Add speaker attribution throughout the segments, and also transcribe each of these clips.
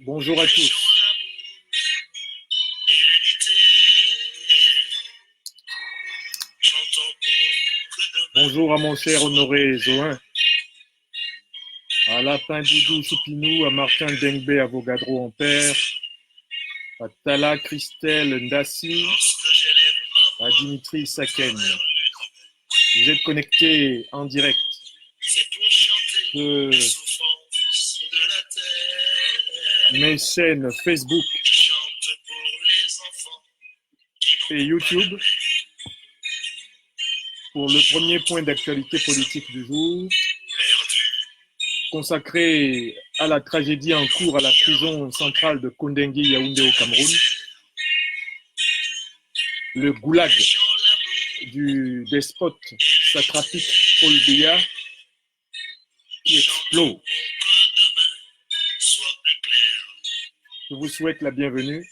Speaker 1: Bonjour à tous. Bonjour à mon cher Honoré Zohin, à Lapin Doudou Choupinou, à Martin Dengbe, à Vogadro en père, à Tala Christelle Ndassi, à Dimitri Saken. Vous êtes connectés en direct de mes chaînes Facebook et YouTube pour le premier point d'actualité politique du jour, consacré à la tragédie en cours à la prison centrale de Kondengui Yaoundé au Cameroun, le goulag du despote satrapique Paul Biya qui explose. Je vous souhaite la bienvenue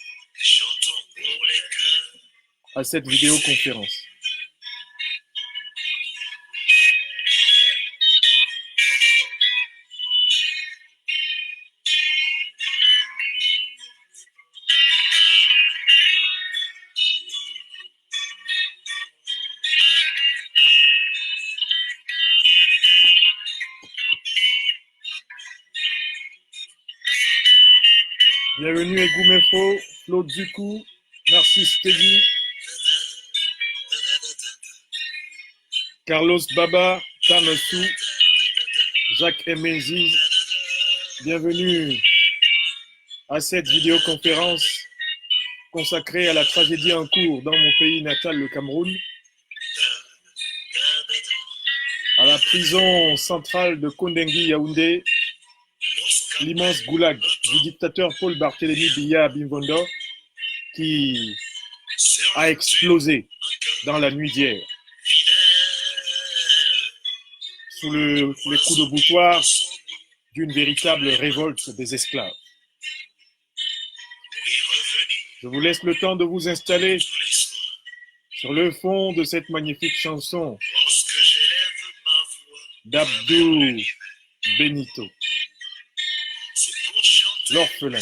Speaker 1: à cette vidéoconférence. Bienvenue Egoumefo, Claude Zukou, Narcisse Teddy, Carlos Baba, Tamassou, Jacques Emenziz. Bienvenue à cette vidéoconférence consacrée à la tragédie en cours dans mon pays natal, le Cameroun, à la prison centrale de Kondengui Yaoundé, l'immense goulag du dictateur Paul Barthélémy Biya Bimvondo qui a explosé dans la nuit d'hier sous les coups de boutoir d'une véritable révolte des esclaves. Je vous laisse le temps de vous installer sur le fond de cette magnifique chanson d'Abdou Benito, l'orphelin.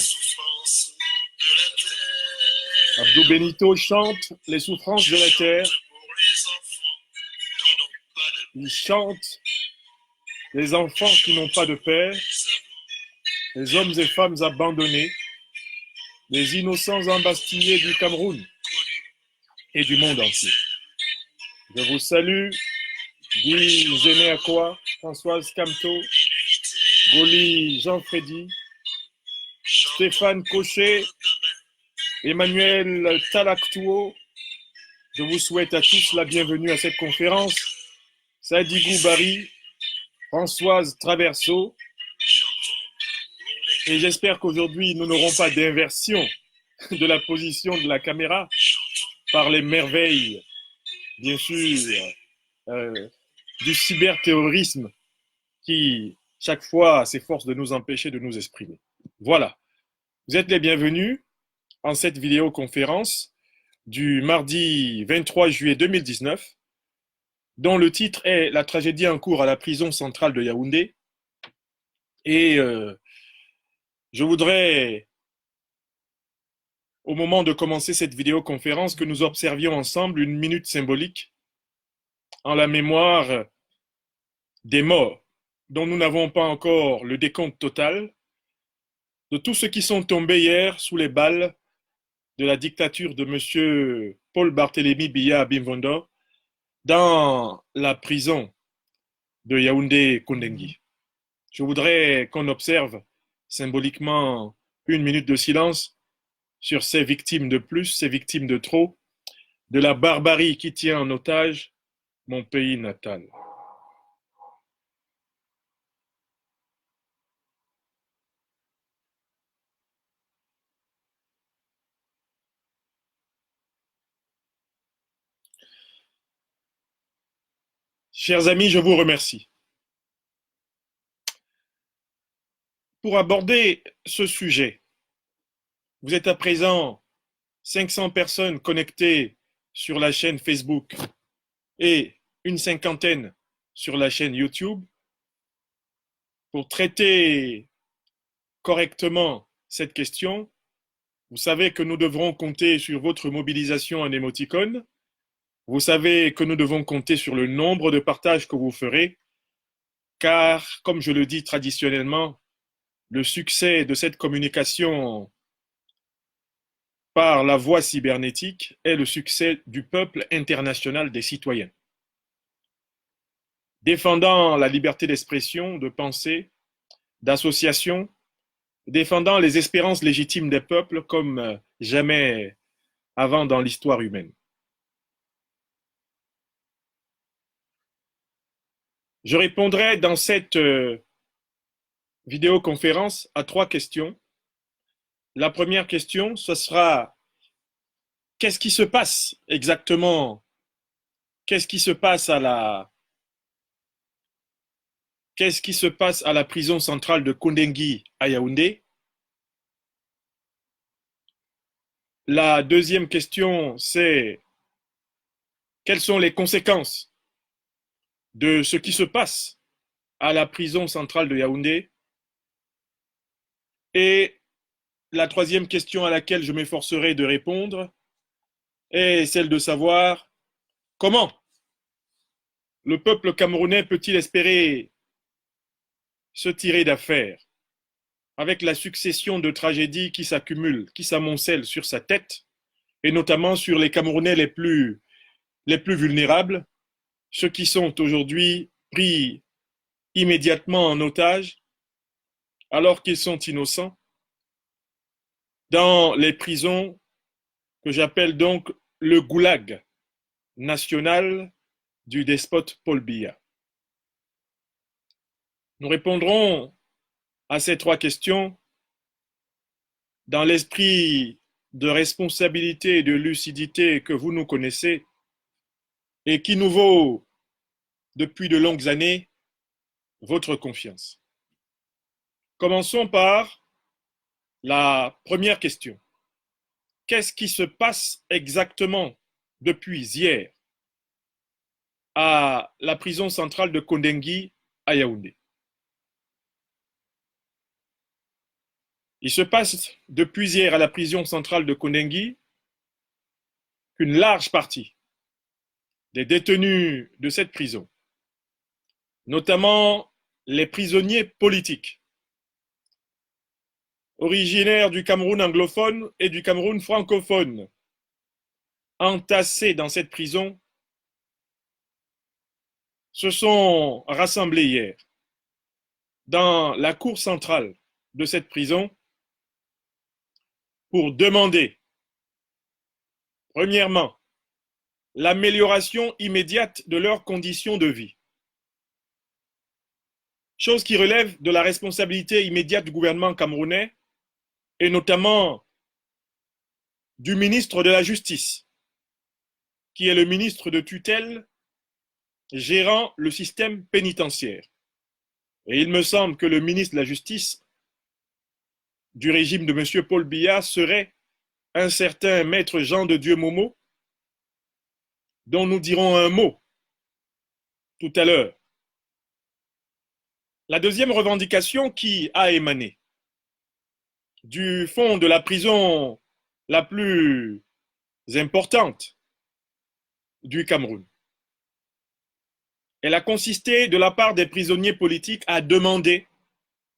Speaker 1: Abdou Benito chante les souffrances de la terre. Il chante les enfants qui n'ont pas de père, les hommes et femmes abandonnés, les innocents embastillés du Cameroun et du monde entier. Je vous salue, Guy Généacois, Françoise Camto, Goli Jean-Frédy, Stéphane Cochet, Emmanuel Talactuo. Je vous souhaite à tous la bienvenue à cette conférence. Sadibou Bari, Françoise Traverso. Et j'espère qu'aujourd'hui, nous n'aurons pas d'inversion de la position de la caméra par les merveilles, bien sûr, du cyberterrorisme qui, chaque fois, s'efforce de nous empêcher de nous exprimer. Voilà. Vous êtes les bienvenus en cette vidéoconférence du mardi 23 juillet 2019, dont le titre est « La tragédie en cours à la prison centrale de Yaoundé ». Et je voudrais, au moment de commencer cette vidéoconférence, que nous observions ensemble une minute symbolique en la mémoire des morts, dont nous n'avons pas encore le décompte total, de tous ceux qui sont tombés hier sous les balles de la dictature de M. Paul Barthélémy Biya Bimvondo dans la prison de Yaoundé-Kondengui. Je voudrais qu'on observe symboliquement une minute de silence sur ces victimes de plus, ces victimes de trop, de la barbarie qui tient en otage mon pays natal. Chers amis, je vous remercie. Pour aborder ce sujet, vous êtes à présent 500 personnes connectées sur la chaîne Facebook et une cinquantaine sur la chaîne YouTube. Pour traiter correctement cette question, vous savez que nous devrons compter sur votre mobilisation en émoticône. Vous savez que nous devons compter sur le nombre de partages que vous ferez, car, comme je le dis traditionnellement, le succès de cette communication par la voie cybernétique est le succès du peuple international des citoyens. Défendant la liberté d'expression, de pensée, d'association, défendant les espérances légitimes des peuples comme jamais avant dans l'histoire humaine. Je répondrai dans cette vidéoconférence à 3 questions. La première question, ce sera qu'est-ce qui se passe exactement? Qu'est-ce qui se passe à la prison centrale de Kondengui à Yaoundé? La deuxième question, c'est quelles sont les conséquences de ce qui se passe à la prison centrale de Yaoundé? Et la troisième question à laquelle je m'efforcerai de répondre est celle de savoir comment le peuple camerounais peut-il espérer se tirer d'affaire avec la succession de tragédies qui s'accumulent, qui s'amoncellent sur sa tête, et notamment sur les Camerounais les plus vulnérables, ceux qui sont aujourd'hui pris immédiatement en otage alors qu'ils sont innocents dans les prisons que j'appelle donc le goulag national du despote Paul Biya. Nous répondrons à ces 3 questions dans l'esprit de responsabilité et de lucidité que vous nous connaissez et qui nous vaut depuis de longues années votre confiance. Commençons par la première question. Qu'est-ce qui se passe exactement depuis hier à la prison centrale de Kondengui à Yaoundé? Il se passe depuis hier à la prison centrale de Kondengui qu'une large partie des détenus de cette prison, notamment les prisonniers politiques, originaires du Cameroun anglophone et du Cameroun francophone, entassés dans cette prison, se sont rassemblés hier dans la cour centrale de cette prison pour demander, premièrement, l'amélioration immédiate de leurs conditions de vie, chose qui relève de la responsabilité immédiate du gouvernement camerounais et notamment du ministre de la Justice, qui est le ministre de tutelle gérant le système pénitentiaire. Et il me semble que le ministre de la Justice du régime de M. Paul Biya serait un certain maître Jean de Dieu Momo, dont nous dirons un mot tout à l'heure. La deuxième revendication qui a émané du fond de la prison la plus importante du Cameroun, elle a consisté de la part des prisonniers politiques à demander,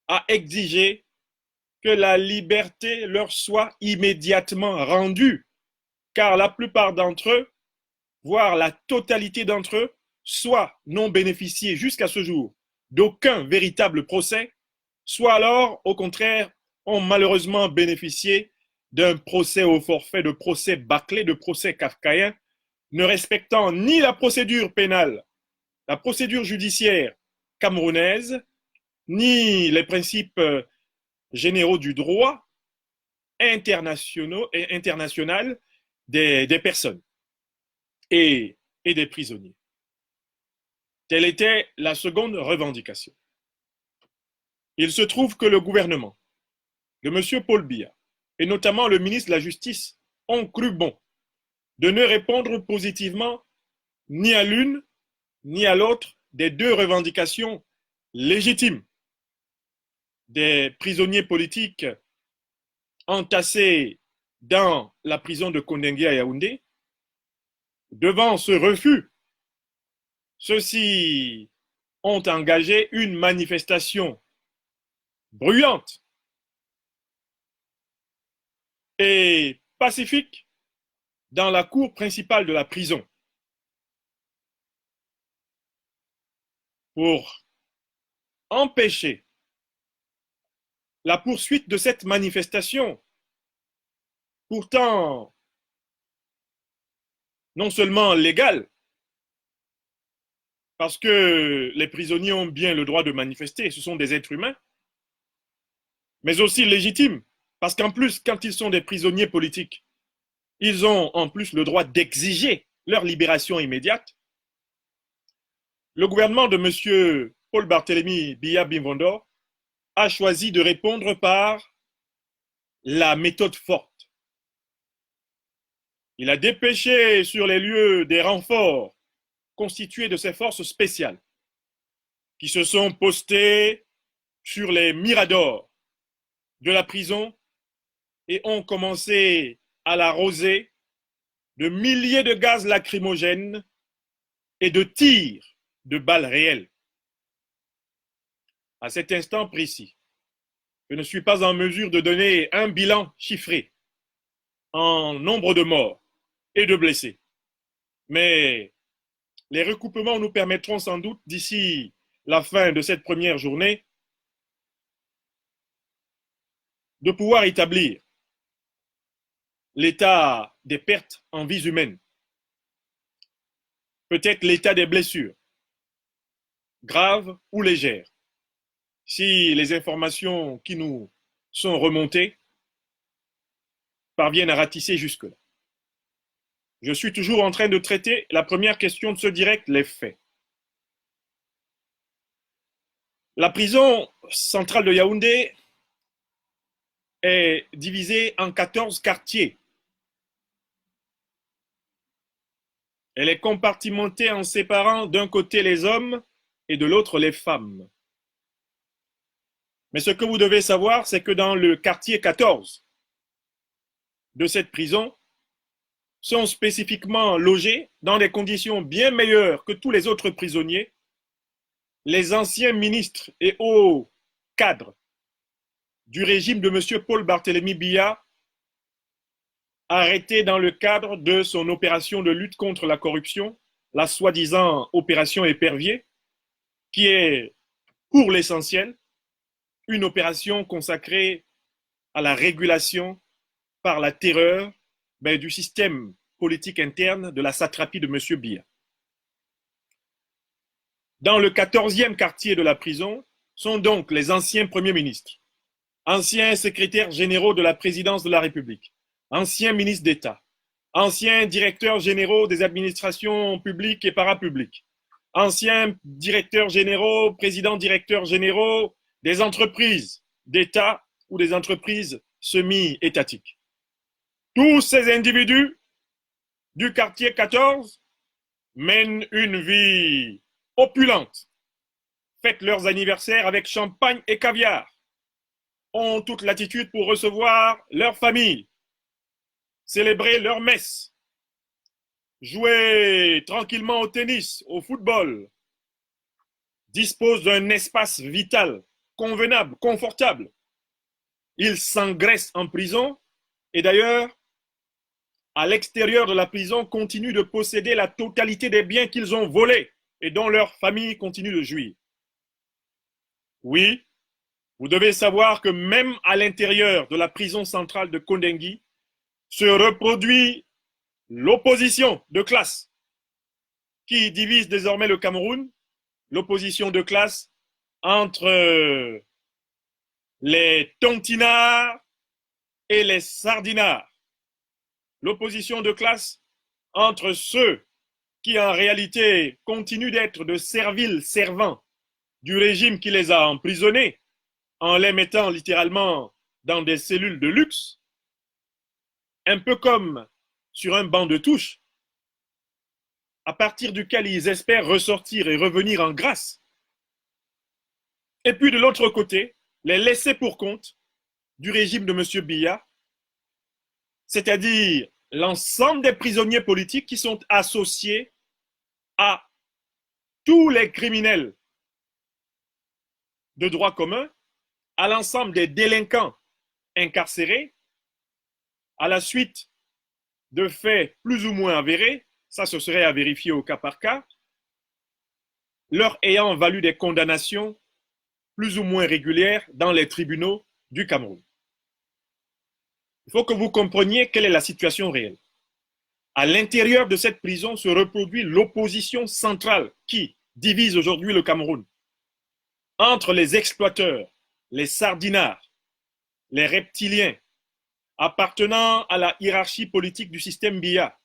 Speaker 1: à exiger que la liberté leur soit immédiatement rendue, car la plupart d'entre eux, voire la totalité d'entre eux, soit n'ont bénéficié jusqu'à ce jour d'aucun véritable procès, soit alors, au contraire, ont malheureusement bénéficié d'un procès au forfait, de procès bâclé, de procès kafkaïen, ne respectant ni la procédure pénale, la procédure judiciaire camerounaise, ni les principes généraux du droit international des personnes et des prisonniers. Telle était la seconde revendication. Il se trouve que le gouvernement de M. Paul Biya, et notamment le ministre de la Justice, ont cru bon de ne répondre positivement ni à l'une ni à l'autre des deux revendications légitimes des prisonniers politiques entassés dans la prison de Kondengue à Yaoundé. Devant ce refus, ceux-ci ont engagé une manifestation bruyante et pacifique dans la cour principale de la prison pour empêcher la poursuite de cette manifestation, pourtant non seulement légale, parce que les prisonniers ont bien le droit de manifester, ce sont des êtres humains, mais aussi légitime, parce qu'en plus, quand ils sont des prisonniers politiques, ils ont en plus le droit d'exiger leur libération immédiate. Le gouvernement de M. Paul Barthélemy Biya Bimvondor a choisi de répondre par la méthode forte. Il a dépêché sur les lieux des renforts constitués de ces forces spéciales qui se sont postés sur les miradors de la prison et ont commencé à l'arroser de milliers de gaz lacrymogènes et de tirs de balles réelles. À cet instant précis, je ne suis pas en mesure de donner un bilan chiffré en nombre de morts et de blessés. Mais les recoupements nous permettront sans doute, d'ici la fin de cette première journée, de pouvoir établir l'état des pertes en vies humaines, peut-être l'état des blessures, graves ou légères, si les informations qui nous sont remontées parviennent à ratisser jusque-là. Je suis toujours en train de traiter la première question de ce direct, les faits. La prison centrale de Yaoundé est divisée en 14 quartiers. Elle est compartimentée en séparant d'un côté les hommes et de l'autre les femmes. Mais ce que vous devez savoir, c'est que dans le quartier 14 de cette prison, sont spécifiquement logés dans des conditions bien meilleures que tous les autres prisonniers, les anciens ministres et hauts cadres du régime de M. Paul Barthélemy Biya, arrêtés dans le cadre de son opération de lutte contre la corruption, la soi-disant opération Épervier, qui est, pour l'essentiel, une opération consacrée à la régulation par la terreur du système politique interne de la satrapie de M. Biya. Dans le 14e quartier de la prison sont donc les anciens premiers ministres, anciens secrétaires généraux de la présidence de la République, anciens ministres d'État, anciens directeurs généraux des administrations publiques et parapubliques, anciens directeurs généraux, présidents directeurs généraux des entreprises d'État ou des entreprises semi-étatiques. Tous ces individus du quartier 14 mènent une vie opulente, fêtent leurs anniversaires avec champagne et caviar, ont toute latitude pour recevoir leur famille, célébrer leur messe, jouer tranquillement au tennis, au football, disposent d'un espace vital, convenable, confortable. Ils s'engraissent en prison et d'ailleurs, à l'extérieur de la prison, continuent de posséder la totalité des biens qu'ils ont volés et dont leur famille continue de jouir. Oui, vous devez savoir que même à l'intérieur de la prison centrale de Kondengue se reproduit l'opposition de classe qui divise désormais le Cameroun, l'opposition de classe entre les tontinards et les sardinards, l'opposition de classe entre ceux qui en réalité continuent d'être de serviles servants du régime qui les a emprisonnés en les mettant littéralement dans des cellules de luxe, un peu comme sur un banc de touche, à partir duquel ils espèrent ressortir et revenir en grâce. Et puis de l'autre côté, les laissés pour compte du régime de M. Biya, c'est-à-dire l'ensemble des prisonniers politiques qui sont associés à tous les criminels de droit commun, à l'ensemble des délinquants incarcérés, à la suite de faits plus ou moins avérés, ça ce serait à vérifier au cas par cas, leur ayant valu des condamnations plus ou moins régulières dans les tribunaux du Cameroun. Il faut que vous compreniez quelle est la situation réelle. À l'intérieur de cette prison se reproduit l'opposition centrale qui divise aujourd'hui le Cameroun entre les exploiteurs, les sardinards, les reptiliens, appartenant à la hiérarchie politique du système Biya,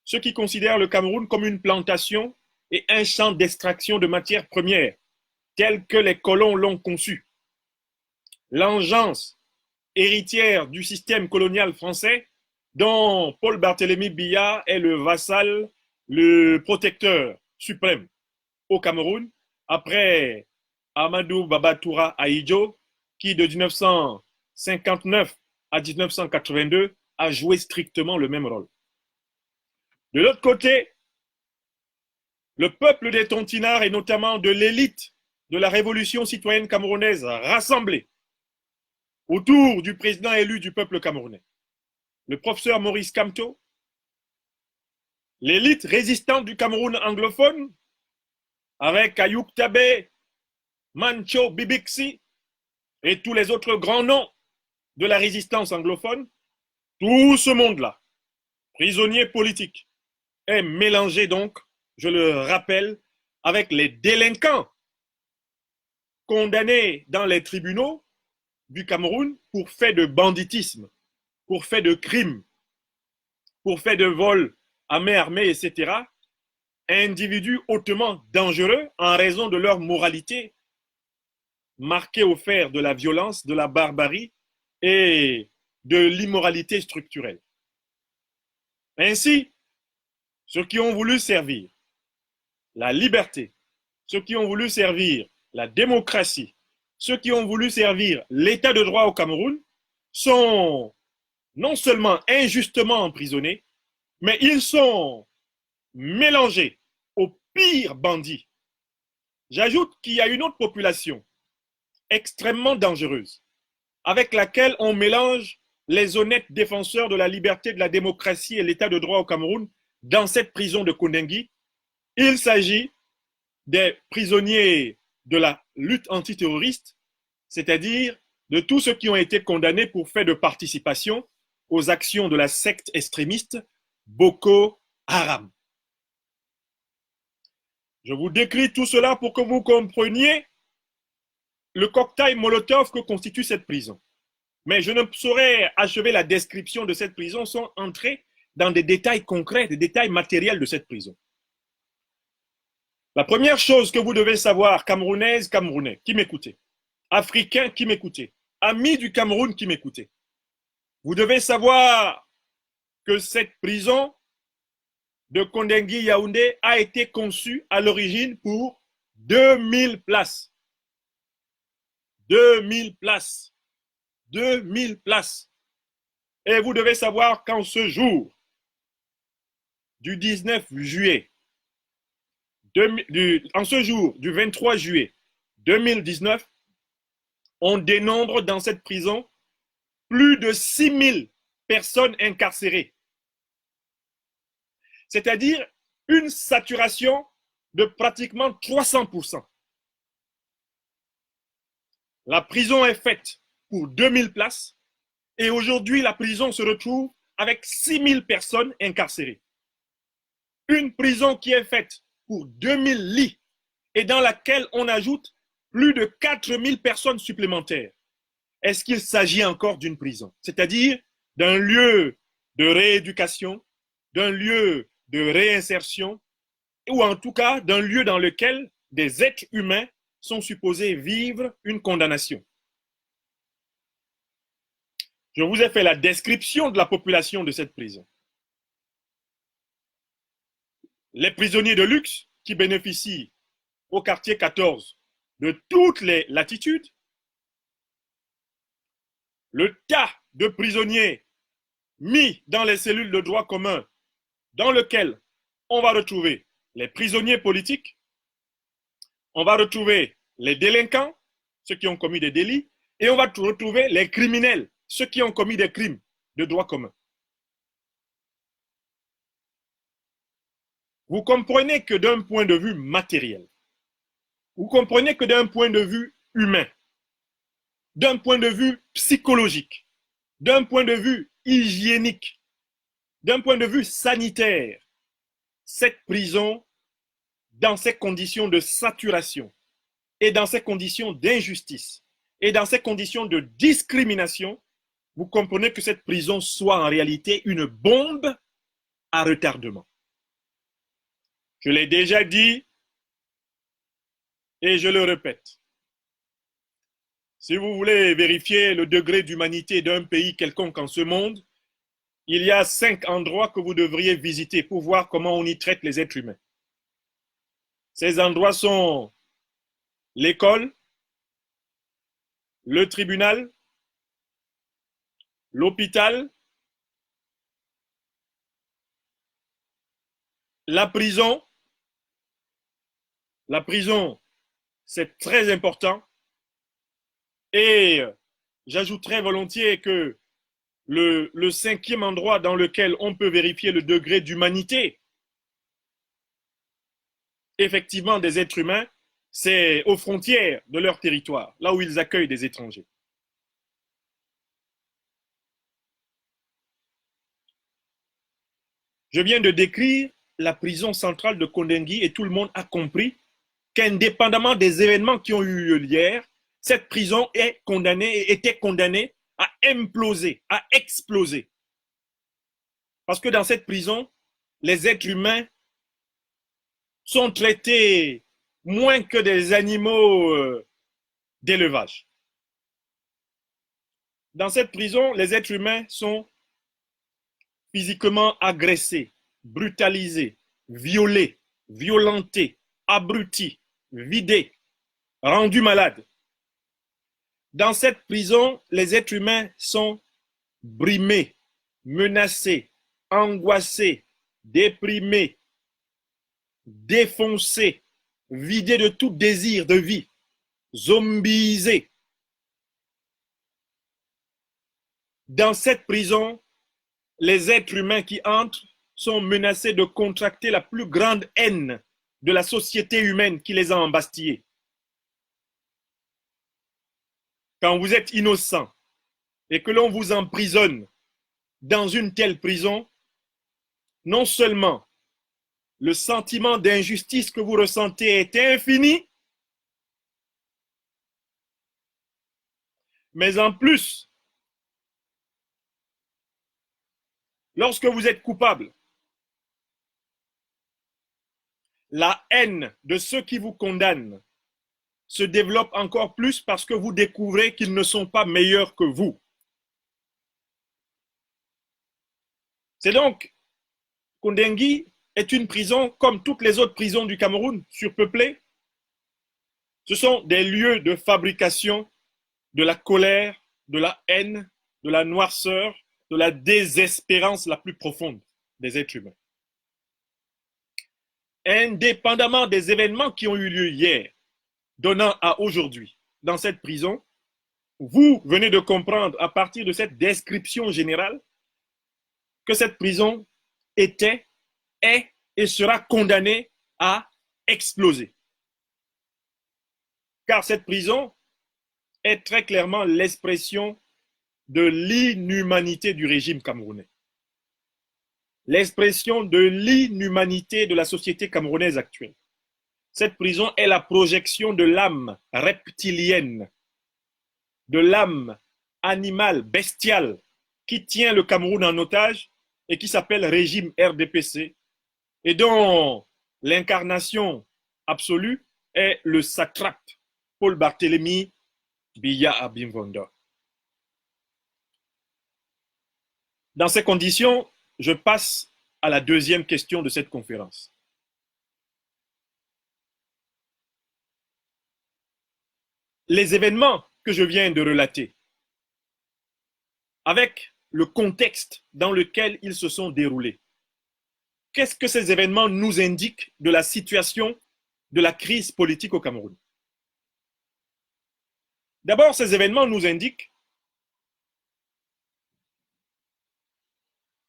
Speaker 1: ceux qui considèrent le Cameroun comme une plantation et un champ d'extraction de matières premières, tel que les colons l'ont conçu. L'engeance héritière du système colonial français, dont Paul Barthélemy Biya est le vassal, le protecteur suprême au Cameroun, après Amadou Babatoura Ahidjo, qui de 1959 à 1982 a joué strictement le même rôle. De l'autre côté, le peuple des Tontinards et notamment de l'élite de la révolution citoyenne camerounaise rassemblée autour du président élu du peuple camerounais, le professeur Maurice Kamto, l'élite résistante du Cameroun anglophone, avec Ayoub Tabé, Mancho Bibixi et tous les autres grands noms de la résistance anglophone, tout ce monde-là, prisonnier politique, est mélangé donc, je le rappelle, avec les délinquants condamnés dans les tribunaux du Cameroun pour fait de banditisme, pour fait de crimes, pour fait de vol à main armée, etc. Individus hautement dangereux en raison de leur moralité marquée au fer de la violence, de la barbarie et de l'immoralité structurelle. Ainsi, ceux qui ont voulu servir la liberté, ceux qui ont voulu servir la démocratie, ceux qui ont voulu servir l'état de droit au Cameroun sont non seulement injustement emprisonnés, mais ils sont mélangés aux pires bandits. J'ajoute qu'il y a une autre population extrêmement dangereuse avec laquelle on mélange les honnêtes défenseurs de la liberté, de la démocratie et l'état de droit au Cameroun dans cette prison de Kondengui. Il s'agit des prisonniers de la lutte antiterroriste, c'est-à-dire de tous ceux qui ont été condamnés pour fait de participation aux actions de la secte extrémiste Boko Haram. Je vous décris tout cela pour que vous compreniez le cocktail Molotov que constitue cette prison. Mais je ne saurais achever la description de cette prison sans entrer dans des détails concrets, des détails matériels de cette prison. La première chose que vous devez savoir, Camerounaise, Camerounais, qui m'écoutez, Africains qui m'écoutez, amis du Cameroun qui m'écoutez, vous devez savoir que cette prison de Kondengui Yaoundé a été conçue à l'origine pour 2000 places. 2000 places. 2000 places. Et vous devez savoir qu'en ce jour du 19 juillet, en ce jour du 23 juillet 2019, on dénombre dans cette prison plus de 6000 personnes incarcérées. C'est-à-dire une saturation de pratiquement 300%. La prison est faite pour 2000 places et aujourd'hui, la prison se retrouve avec 6000 personnes incarcérées. Une prison qui est faite pour 2000 lits et dans laquelle on ajoute plus de 4000 personnes supplémentaires. Est-ce qu'il s'agit encore d'une prison? C'est-à-dire d'un lieu de rééducation, d'un lieu de réinsertion, ou en tout cas d'un lieu dans lequel des êtres humains sont supposés vivre une condamnation. Je vous ai fait la description de la population de cette prison. Les prisonniers de luxe qui bénéficient au quartier 14 de toutes les latitudes, le tas de prisonniers mis dans les cellules de droit commun dans lequel on va retrouver les prisonniers politiques, on va retrouver les délinquants, ceux qui ont commis des délits, et on va retrouver les criminels, ceux qui ont commis des crimes de droit commun. Vous comprenez que d'un point de vue matériel, vous comprenez que d'un point de vue humain, d'un point de vue psychologique, d'un point de vue hygiénique, d'un point de vue sanitaire, cette prison, dans ces conditions de saturation et dans ces conditions d'injustice et dans ces conditions de discrimination, vous comprenez que cette prison soit en réalité une bombe à retardement. Je l'ai déjà dit et je le répète. Si vous voulez vérifier le degré d'humanité d'un pays quelconque en ce monde, il y a 5 endroits que vous devriez visiter pour voir comment on y traite les êtres humains. Ces endroits sont l'école, le tribunal, l'hôpital, la prison. La prison, c'est très important. Et j'ajouterais volontiers que le 5e endroit dans lequel on peut vérifier le degré d'humanité, effectivement, des êtres humains, c'est aux frontières de leur territoire, là où ils accueillent des étrangers. Je viens de décrire la prison centrale de Kondengui et tout le monde a compris qu'indépendamment des événements qui ont eu lieu hier, cette prison est condamnée et était condamnée à imploser, à exploser. Parce que dans cette prison, les êtres humains sont traités moins que des animaux d'élevage. Dans cette prison, les êtres humains sont physiquement agressés, brutalisés, violés, violentés, abrutis, vidés, rendus malades. Dans cette prison, les êtres humains sont brimés, menacés, angoissés, déprimés, défoncés, vidés de tout désir de vie, zombisés. Dans cette prison, les êtres humains qui entrent sont menacés de contracter la plus grande haine de la société humaine qui les a embastillés. Quand vous êtes innocent et que l'on vous emprisonne dans une telle prison, non seulement le sentiment d'injustice que vous ressentez est infini, mais en plus, lorsque vous êtes coupable, la haine de ceux qui vous condamnent se développe encore plus parce que vous découvrez qu'ils ne sont pas meilleurs que vous. C'est donc, Kondengui est une prison comme toutes les autres prisons du Cameroun, surpeuplées. Ce sont des lieux de fabrication de la colère, de la haine, de la noirceur, de la désespérance la plus profonde des êtres humains. Indépendamment des événements qui ont eu lieu hier, donnant à aujourd'hui dans cette prison, vous venez de comprendre à partir de cette description générale que cette prison était, est et sera condamnée à exploser. Car cette prison est très clairement l'expression de l'inhumanité du régime camerounais. L'expression de l'inhumanité de la société camerounaise actuelle. Cette prison est la projection de l'âme reptilienne, de l'âme animale, bestiale, qui tient le Cameroun en otage et qui s'appelle régime RDPC, et dont l'incarnation absolue est le satrape Paul Barthélemy Biya Abimbondo. Dans ces conditions, je passe à la deuxième question de cette conférence. Les événements que je viens de relater, avec le contexte dans lequel ils se sont déroulés, qu'est-ce que ces événements nous indiquent de la situation de la crise politique au Cameroun? D'abord, ces événements nous indiquent,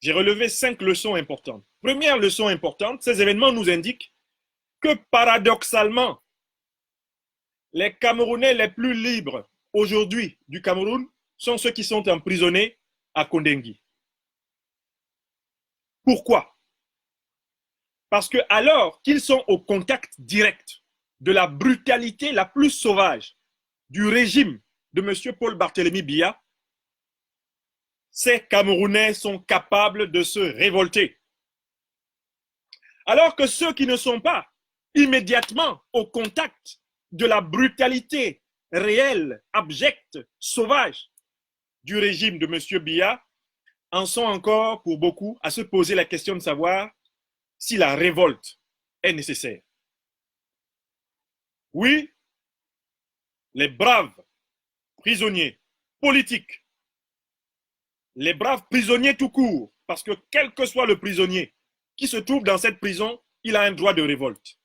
Speaker 1: j'ai relevé 5 leçons importantes. Première leçon importante, ces événements nous indiquent que paradoxalement, les Camerounais les plus libres aujourd'hui du Cameroun sont ceux qui sont emprisonnés à Kondengui. Pourquoi? Parce que alors qu'ils sont au contact direct de la brutalité la plus sauvage du régime de M. Paul Barthélemy Biya, ces Camerounais sont capables de se révolter. Alors que ceux qui ne sont pas immédiatement au contact de la brutalité réelle, abjecte, sauvage du régime de M. Biya en sont encore, pour beaucoup, à se poser la question de savoir si la révolte est nécessaire. Oui, les braves prisonniers politiques, les braves prisonniers tout court, parce que quel que soit le prisonnier qui se trouve dans cette prison, il a un droit de révolte.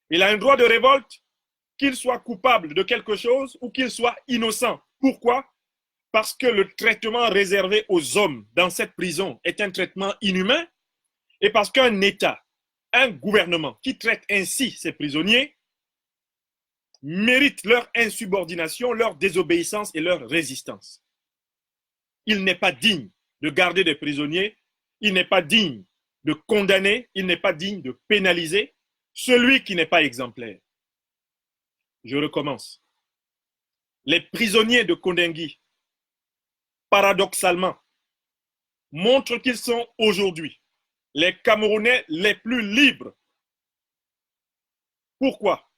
Speaker 1: Il a un droit de révolte, qu'il soit coupable de quelque chose ou qu'il soit innocent. Pourquoi? Parce que le traitement réservé aux hommes dans cette prison est un traitement inhumain et parce qu'un État, un gouvernement qui traite ainsi ces prisonniers mérite leur insubordination, leur désobéissance et leur résistance. Il n'est pas digne de garder des prisonniers, il n'est pas digne de condamner, il n'est pas digne de pénaliser celui qui n'est pas exemplaire. Je recommence. Les prisonniers de Kondengui, paradoxalement, montrent qu'ils sont aujourd'hui les Camerounais les plus libres. Pourquoi?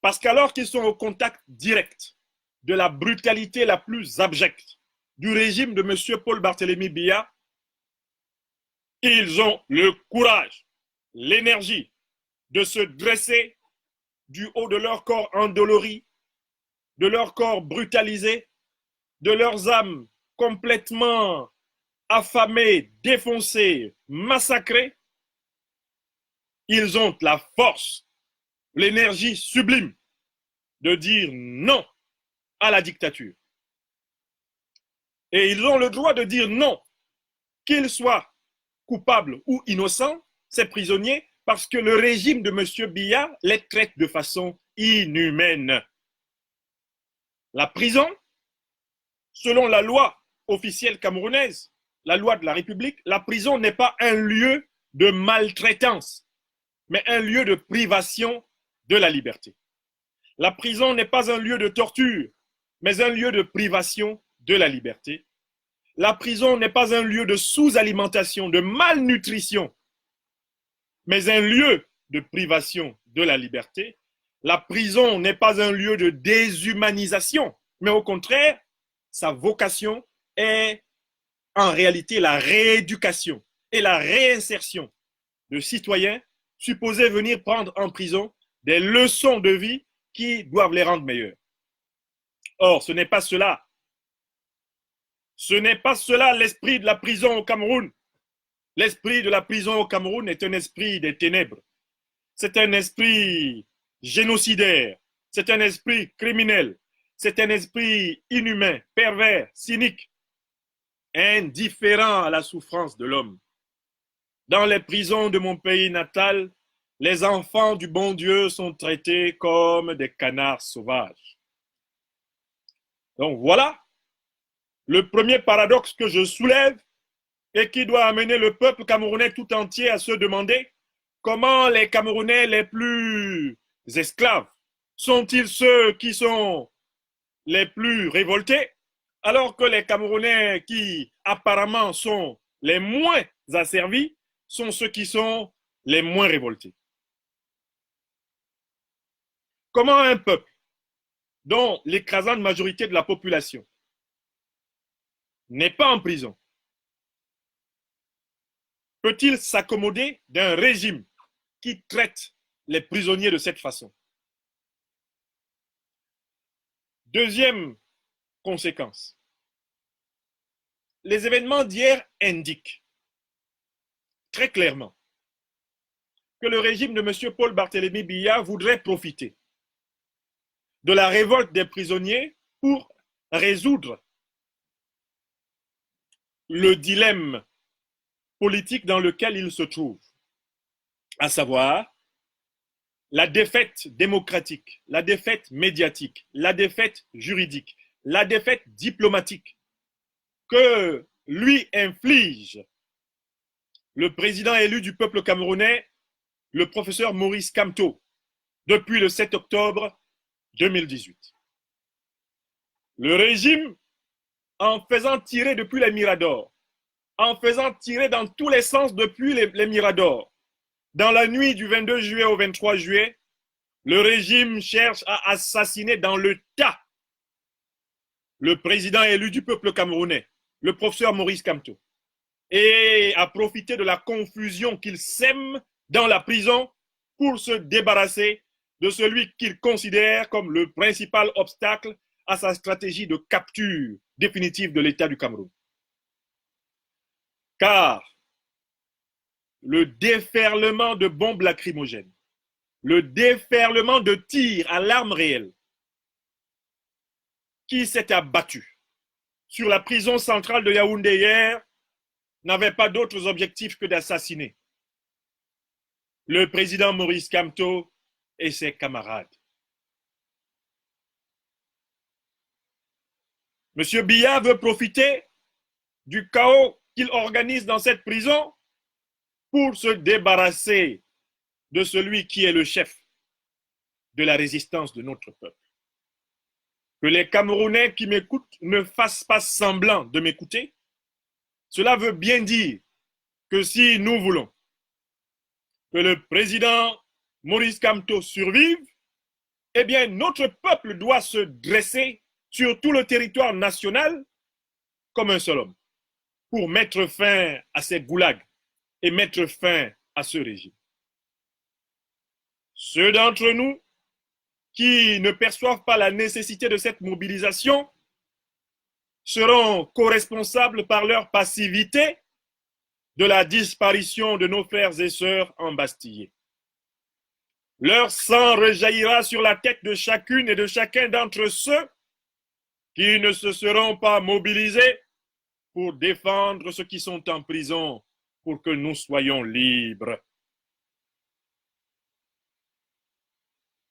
Speaker 1: Parce qu'alors qu'ils sont au contact direct de la brutalité la plus abjecte du régime de M. Paul Barthélemy Biya, ils ont le courage, l'énergie de se dresser du haut de leur corps endolori, de leur corps brutalisé, de leurs âmes complètement affamés, défoncés, massacrés. Ils ont la force, l'énergie sublime de dire non à la dictature. Et ils ont le droit de dire non, qu'ils soient coupables ou innocents, ces prisonniers, parce que le régime de M. Biya les traite de façon inhumaine. La prison, selon la loi officielle camerounaise, la loi de la République, la prison n'est pas un lieu de maltraitance, mais un lieu de privation de la liberté. La prison n'est pas un lieu de torture, mais un lieu de privation de la liberté. La prison n'est pas un lieu de sous-alimentation, de malnutrition, mais un lieu de privation de la liberté. La prison n'est pas un lieu de déshumanisation, mais au contraire, sa vocation est en réalité la rééducation et la réinsertion de citoyens supposés venir prendre en prison des leçons de vie qui doivent les rendre meilleurs. Or, ce n'est pas cela. Ce n'est pas cela l'esprit de la prison au Cameroun. L'esprit de la prison au Cameroun est un esprit des ténèbres. C'est un esprit génocidaire. C'est un esprit criminel. C'est un esprit inhumain, pervers, cynique, indifférent à la souffrance de l'homme. Dans les prisons de mon pays natal, les enfants du bon Dieu sont traités comme des canards sauvages. Donc voilà le premier paradoxe que je soulève et qui doit amener le peuple camerounais tout entier à se demander comment les Camerounais les plus esclaves sont-ils ceux qui sont les plus révoltés, alors que les Camerounais qui apparemment sont les moins asservis sont ceux qui sont les moins révoltés. Comment un peuple dont l'écrasante majorité de la population n'est pas en prison peut-il s'accommoder d'un régime qui traite les prisonniers de cette façon? Deuxième conséquence, les événements d'hier indiquent très clairement que le régime de M. Paul Barthélémy Biya voudrait profiter de la révolte des prisonniers pour résoudre le dilemme politique dans lequel il se trouve, à savoir la défaite démocratique, la défaite médiatique, la défaite juridique, la défaite diplomatique que lui inflige le président élu du peuple camerounais, le professeur Maurice Kamto, depuis le 7 octobre 2018. Le régime, en faisant tirer depuis les miradors, en faisant tirer dans tous les sens depuis les miradors, dans la nuit du 22 juillet au 23 juillet, le régime cherche à assassiner dans le tas le président élu du peuple camerounais, le professeur Maurice Kamto, et à profiter de la confusion qu'il sème dans la prison pour se débarrasser de celui qu'il considère comme le principal obstacle à sa stratégie de capture définitive de l'État du Cameroun. Car le déferlement de bombes lacrymogènes, le déferlement de tirs à l'arme réelle qui s'est abattu sur la prison centrale de Yaoundé hier n'avait pas d'autres objectifs que d'assassiner le président Maurice Kamto et ses camarades. M. Biya veut profiter du chaos qu'il organise dans cette prison pour se débarrasser de celui qui est le chef de la résistance de notre peuple. Que les Camerounais qui m'écoutent ne fassent pas semblant de m'écouter. Cela veut bien dire que si nous voulons que le président Maurice Kamto survive, eh bien notre peuple doit se dresser sur tout le territoire national comme un seul homme pour mettre fin à ces goulags et mettre fin à ce régime. Ceux d'entre nous qui ne perçoivent pas la nécessité de cette mobilisation seront co-responsables par leur passivité de la disparition de nos frères et sœurs embastillés. Leur sang rejaillira sur la tête de chacune et de chacun d'entre ceux qui ne se seront pas mobilisés pour défendre ceux qui sont en prison pour que nous soyons libres.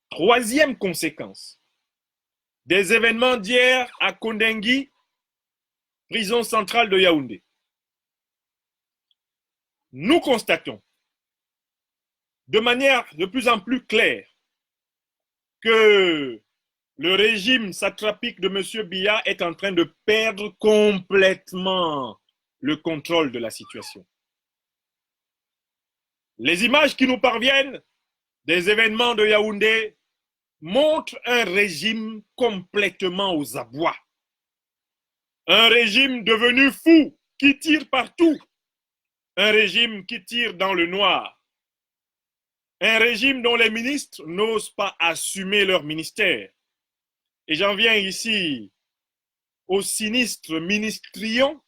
Speaker 1: Troisième conséquence des événements d'hier à Kondengui, prison centrale de Yaoundé. Nous constatons de manière de plus en plus claire que le régime satrapique de M. Biya est en train de perdre complètement le contrôle de la situation. Les images qui nous parviennent des événements de Yaoundé montrent un régime complètement aux abois. Un régime devenu fou qui tire partout. Un régime qui tire dans le noir. Un régime dont les ministres n'osent pas assumer leur ministère. Et j'en viens ici au sinistre ministrion,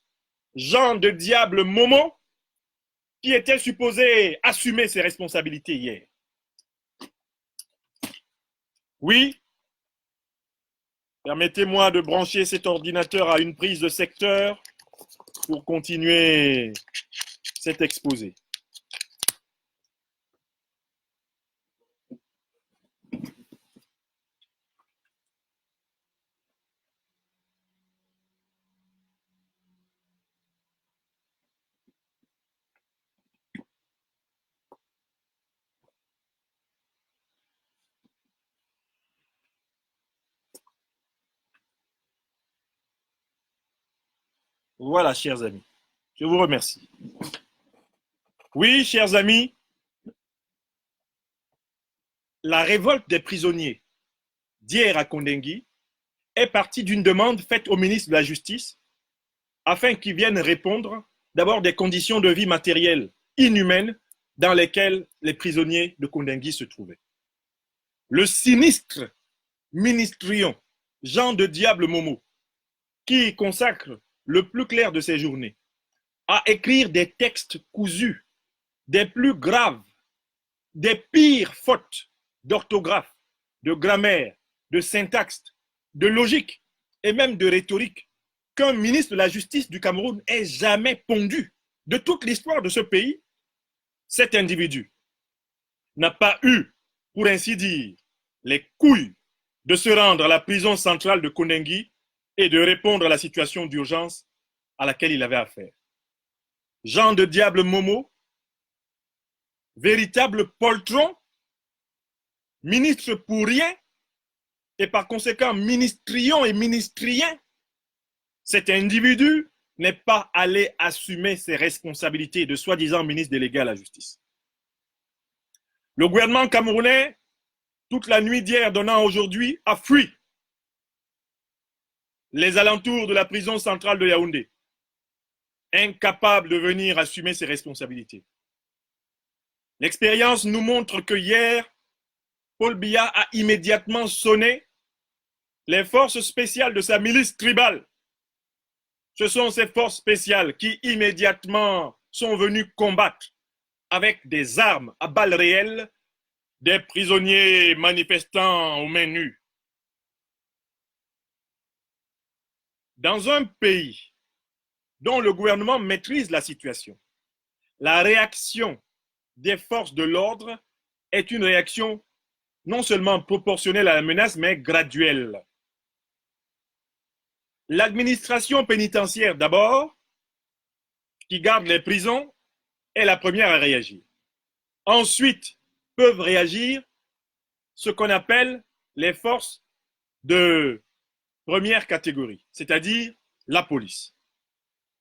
Speaker 1: Jean de Diable Momo, qui était supposé assumer ses responsabilités hier. Oui, permettez-moi de brancher cet ordinateur à une prise de secteur pour continuer cet exposé. Voilà, chers amis, je vous remercie. Oui, chers amis, la révolte des prisonniers d'hier à Kondengui est partie d'une demande faite au ministre de la Justice afin qu'il vienne répondre d'abord des conditions de vie matérielles inhumaines dans lesquelles les prisonniers de Kondengui se trouvaient. Le sinistre ministrion Jean de Diable Momo, qui consacre le plus clair de ses journées à écrire des textes cousus, des plus graves, des pires fautes d'orthographe, de grammaire, de syntaxe, de logique et même de rhétorique qu'un ministre de la Justice du Cameroun ait jamais pondu de toute l'histoire de ce pays. Cet individu n'a pas eu, pour ainsi dire, les couilles de se rendre à la prison centrale de Kondengui et de répondre à la situation d'urgence à laquelle il avait affaire. Jean de Diable Momo, véritable poltron, ministre pour rien, et par conséquent ministrion et ministrien, cet individu n'est pas allé assumer ses responsabilités de soi-disant ministre délégué à la justice. Le gouvernement camerounais, toute la nuit d'hier donnant aujourd'hui, a fui les alentours de la prison centrale de Yaoundé, incapable de venir assumer ses responsabilités. L'expérience nous montre que hier, Paul Biya a immédiatement sonné les forces spéciales de sa milice tribale. Ce sont ces forces spéciales qui immédiatement sont venues combattre avec des armes à balles réelles des prisonniers manifestants aux mains nues. Dans un pays dont le gouvernement maîtrise la situation, la réaction des forces de l'ordre est une réaction non seulement proportionnelle à la menace, mais graduelle. L'administration pénitentiaire d'abord, qui garde les prisons, est la première à réagir. Ensuite, peuvent réagir ce qu'on appelle les forces de première catégorie, c'est-à-dire la police.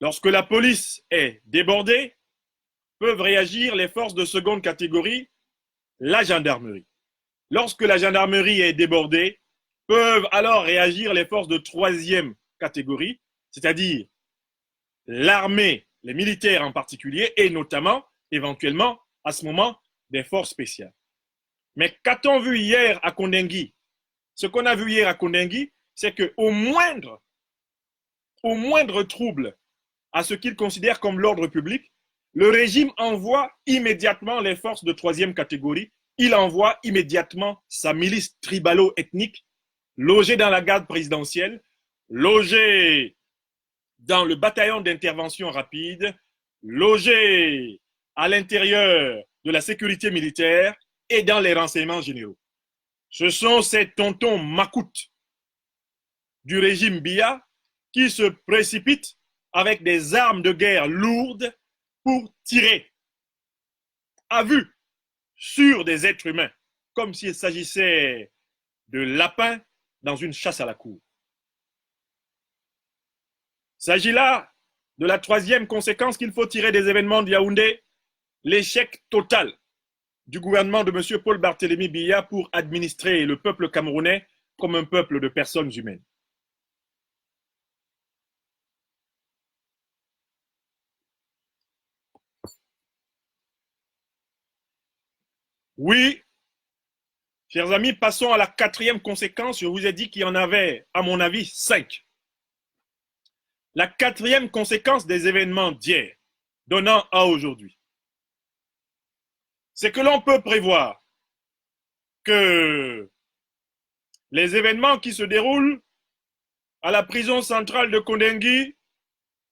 Speaker 1: Lorsque la police est débordée, peuvent réagir les forces de seconde catégorie, la gendarmerie. Lorsque la gendarmerie est débordée, peuvent alors réagir les forces de troisième catégorie, c'est-à-dire l'armée, les militaires en particulier, et notamment, éventuellement, à ce moment, des forces spéciales. Mais qu'a-t-on vu hier à Kondengui? Ce qu'on a vu hier à Kondengui, c'est qu'au moindre trouble à ce qu'il considère comme l'ordre public, le régime envoie immédiatement les forces de troisième catégorie, il envoie immédiatement sa milice tribalo-ethnique, logée dans la garde présidentielle, logée dans le bataillon d'intervention rapide, logée à l'intérieur de la sécurité militaire et dans les renseignements généraux. Ce sont ces tontons macoutes du régime Biya qui se précipitent avec des armes de guerre lourdes pour tirer à vue sur des êtres humains, comme s'il s'agissait de lapins dans une chasse à la cour. Il s'agit là de la troisième conséquence qu'il faut tirer des événements de Yaoundé, l'échec total du gouvernement de M. Paul Barthélémy Biya pour administrer le peuple camerounais comme un peuple de personnes humaines. Oui, chers amis, passons à la quatrième conséquence. Je vous ai dit qu'il y en avait, à mon avis, 5. La quatrième conséquence des événements d'hier, donnant à aujourd'hui, c'est que l'on peut prévoir que les événements qui se déroulent à la prison centrale de Kondengui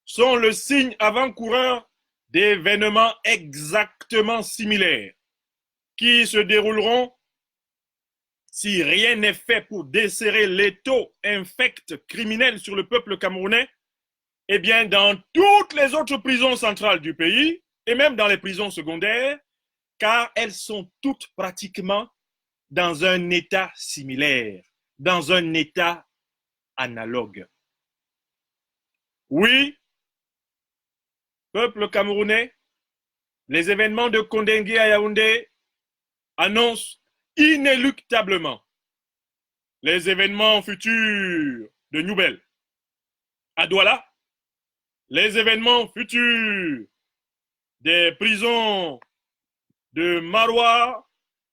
Speaker 1: sont le signe avant-coureur d'événements exactement similaires qui se dérouleront si rien n'est fait pour desserrer l'étau infect criminel sur le peuple camerounais, eh bien dans toutes les autres prisons centrales du pays et même dans les prisons secondaires, car elles sont toutes pratiquement dans un état similaire, dans un état analogue. Oui, peuple camerounais, les événements de Kondengui à Yaoundé annoncent inéluctablement les événements futurs de Nouvelle. À Douala, les événements futurs des prisons de Maroua,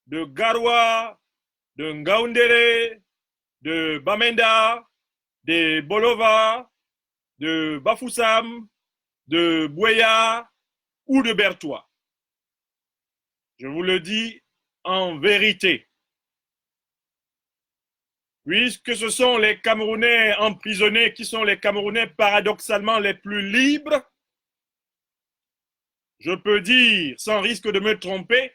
Speaker 1: de Garoua, de Ngaoundéré, de Bamenda, de Bolova, de Bafoussam, de Bouéa ou de Bertois. Je vous le dis en vérité. Puisque ce sont les Camerounais emprisonnés qui sont les Camerounais paradoxalement les plus libres, je peux dire, sans risque de me tromper,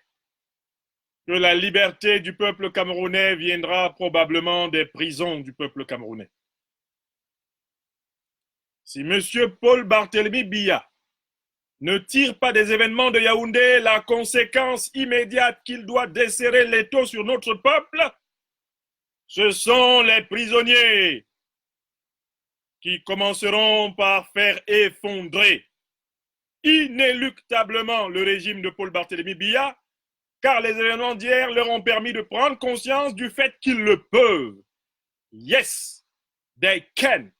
Speaker 1: que la liberté du peuple camerounais viendra probablement des prisons du peuple camerounais. Si M. Paul Barthélemy Biya ne tire pas des événements de Yaoundé la conséquence immédiate qu'il doit desserrer l'étau sur notre peuple, ce sont les prisonniers qui commenceront par faire effondrer inéluctablement le régime de Paul Barthélemy Biya, car les événements d'hier leur ont permis de prendre conscience du fait qu'ils le peuvent. Yes, they can.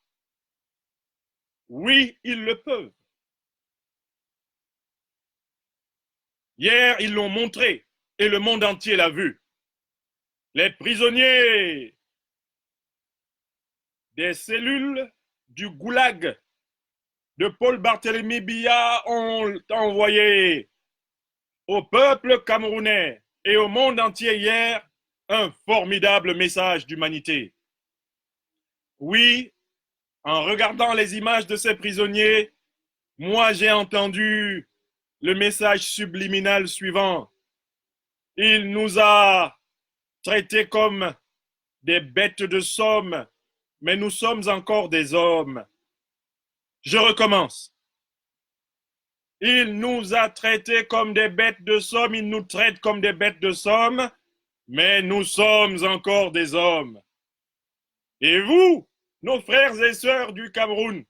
Speaker 1: Oui, ils le peuvent. Hier, ils l'ont montré et le monde entier l'a vu. Les prisonniers des cellules du goulag de Paul Barthélemy Biya ont envoyé au peuple camerounais et au monde entier hier un formidable message d'humanité. Oui, en regardant les images de ces prisonniers, moi j'ai entendu le message subliminal suivant. Il nous a traités comme des bêtes de somme, mais nous sommes encore des hommes. Je recommence. Il nous a traités comme des bêtes de somme, il nous traite comme des bêtes de somme, mais nous sommes encore des hommes. Et vous, nos frères et sœurs du Cameroun,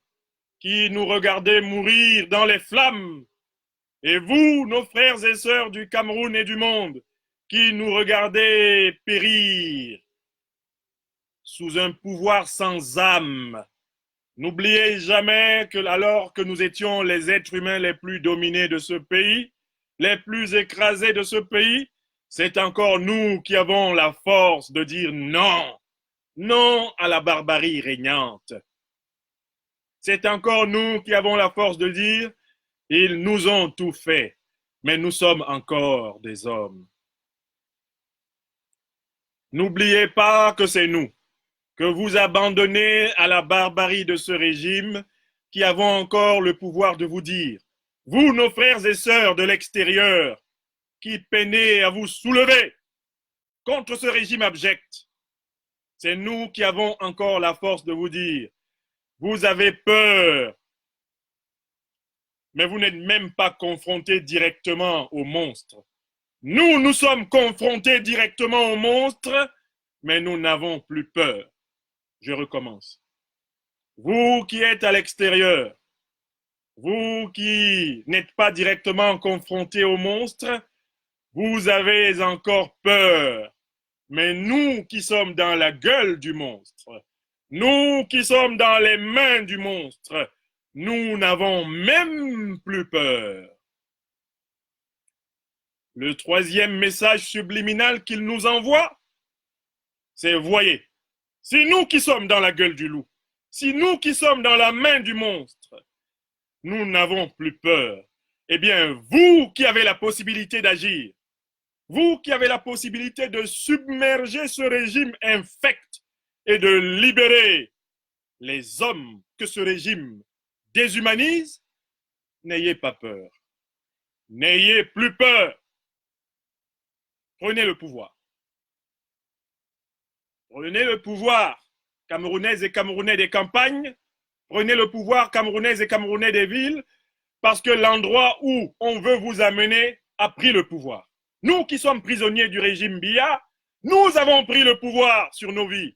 Speaker 1: qui nous regardez mourir dans les flammes, et vous, nos frères et sœurs du Cameroun et du monde, qui nous regardez périr sous un pouvoir sans âme, n'oubliez jamais que alors que nous étions les êtres humains les plus dominés de ce pays, les plus écrasés de ce pays, c'est encore nous qui avons la force de dire non, non à la barbarie régnante. C'est encore nous qui avons la force de dire ils nous ont tout fait, mais nous sommes encore des hommes. N'oubliez pas que c'est nous que vous abandonnez à la barbarie de ce régime qui avons encore le pouvoir de vous dire, vous, nos frères et sœurs de l'extérieur, qui peinez à vous soulever contre ce régime abject, c'est nous qui avons encore la force de vous dire, vous avez peur, mais vous n'êtes même pas confrontés directement aux monstres. Nous, nous sommes confrontés directement aux monstres, mais nous n'avons plus peur. Je recommence. Vous qui êtes à l'extérieur, vous qui n'êtes pas directement confrontés aux monstres, vous avez encore peur. Mais nous qui sommes dans la gueule du monstre, nous qui sommes dans les mains du monstre, nous n'avons même plus peur. Le troisième message subliminal qu'il nous envoie, c'est voyez, c'est nous qui sommes dans la gueule du loup, c'est nous qui sommes dans la main du monstre, nous n'avons plus peur. Eh bien, vous qui avez la possibilité d'agir, vous qui avez la possibilité de submerger ce régime infect et de libérer les hommes que ce régime déshumanise, n'ayez pas peur. N'ayez plus peur. Prenez le pouvoir. Prenez le pouvoir, Camerounaises et Camerounais des campagnes. Prenez le pouvoir, Camerounaises et Camerounais des villes, parce que l'endroit où on veut vous amener a pris le pouvoir. Nous qui sommes prisonniers du régime Biya, nous avons pris le pouvoir sur nos vies.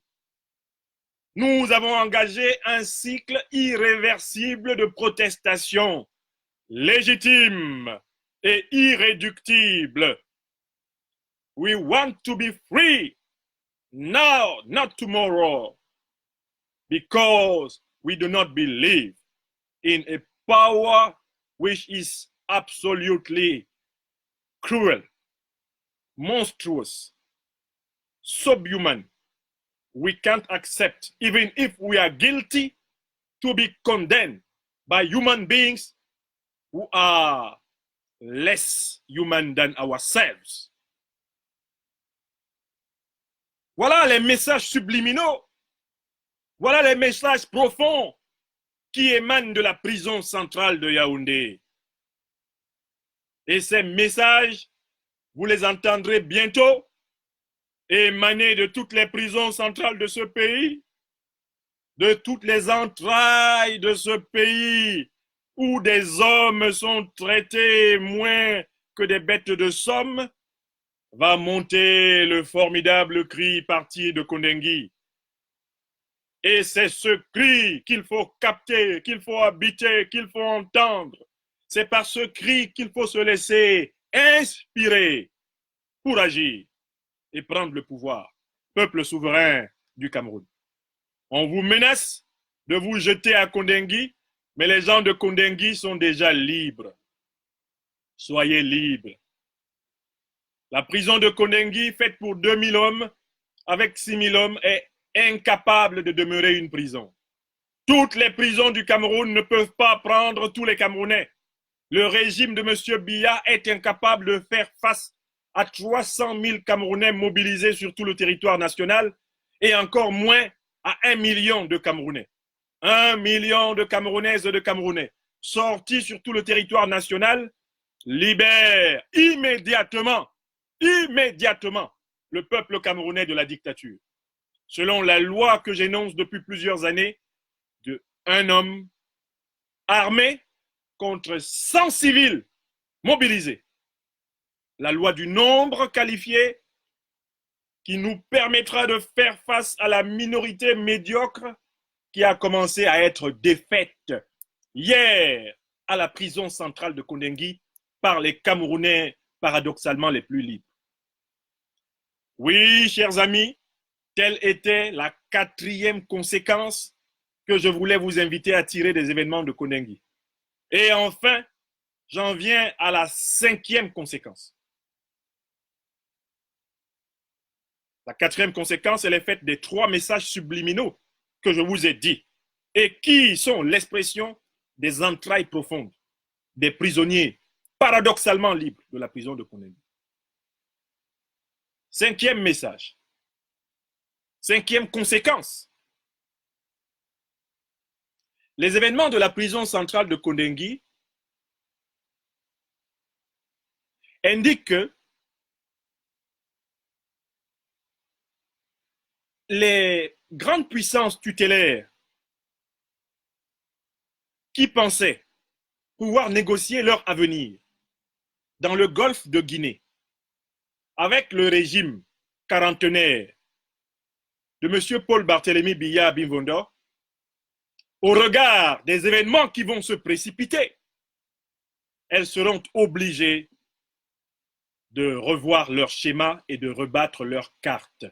Speaker 1: Nous avons engagé un cycle irréversible de protestation, légitime et irréductible. We want to be free. Now, not tomorrow, because we do not believe in a power which is absolutely cruel, monstrous, subhuman. We can't accept, even if we are guilty, to be condemned by human beings who are less human than ourselves. Voilà les messages subliminaux, voilà les messages profonds qui émanent de la prison centrale de Yaoundé. Et ces messages, vous les entendrez bientôt émaner de toutes les prisons centrales de ce pays, de toutes les entrailles de ce pays, où des hommes sont traités moins que des bêtes de somme, va monter le formidable cri parti de Kondengui. Et c'est ce cri qu'il faut capter, qu'il faut habiter, qu'il faut entendre. C'est par ce cri qu'il faut se laisser inspirer pour agir et prendre le pouvoir. Peuple souverain du Cameroun. On vous menace de vous jeter à Kondengui, mais les gens de Kondengui sont déjà libres. Soyez libres. La prison de Kondengui, faite pour 2000 hommes, avec 6000 hommes, est incapable de demeurer une prison. Toutes les prisons du Cameroun ne peuvent pas prendre tous les Camerounais. Le régime de M. Biya est incapable de faire face à 300 000 Camerounais mobilisés sur tout le territoire national et encore moins à 1 million de Camerounais. 1 million de Camerounaises et de Camerounais sortis sur tout le territoire national libèrent immédiatement le peuple camerounais de la dictature. Selon la loi que j'énonce depuis plusieurs années, de un homme armé contre 100 civils mobilisés. La loi du nombre qualifié qui nous permettra de faire face à la minorité médiocre qui a commencé à être défaite hier à la prison centrale de Kondengui par les Camerounais paradoxalement les plus libres. Oui, chers amis, telle était la 4e conséquence que je voulais vous inviter à tirer des événements de Kondengui. Et enfin, j'en viens à la 5e conséquence. La 4e conséquence, elle est faite des 3 messages subliminaux que je vous ai dit et qui sont l'expression des entrailles profondes des prisonniers paradoxalement libres de la prison de Kondengui. 5e message. 5e conséquence. Les événements de la prison centrale de Kondengui indiquent que les grandes puissances tutélaires qui pensaient pouvoir négocier leur avenir dans le golfe de Guinée avec le régime quarantenaire de M. Paul Barthélémy Biya Bimvondo, au regard des événements qui vont se précipiter, elles seront obligées de revoir leur schéma et de rebattre leurs cartes.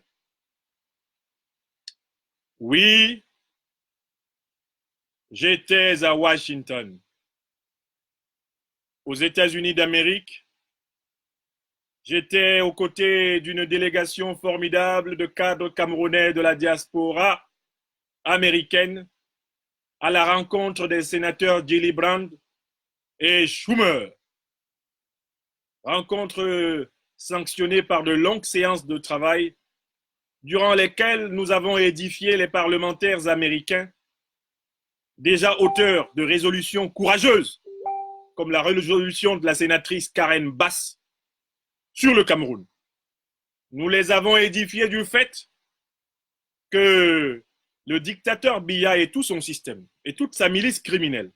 Speaker 1: Oui, j'étais à Washington, aux États-Unis d'Amérique. J'étais aux côtés d'une délégation formidable de cadres camerounais de la diaspora américaine à la rencontre des sénateurs Gillibrand et Schumer. Rencontre sanctionnée par de longues séances de travail durant lesquelles nous avons édifié les parlementaires américains, déjà auteurs de résolutions courageuses, comme la résolution de la sénatrice Karen Bass sur le Cameroun. Nous les avons édifiés du fait que le dictateur Biya et tout son système et toute sa milice criminelle,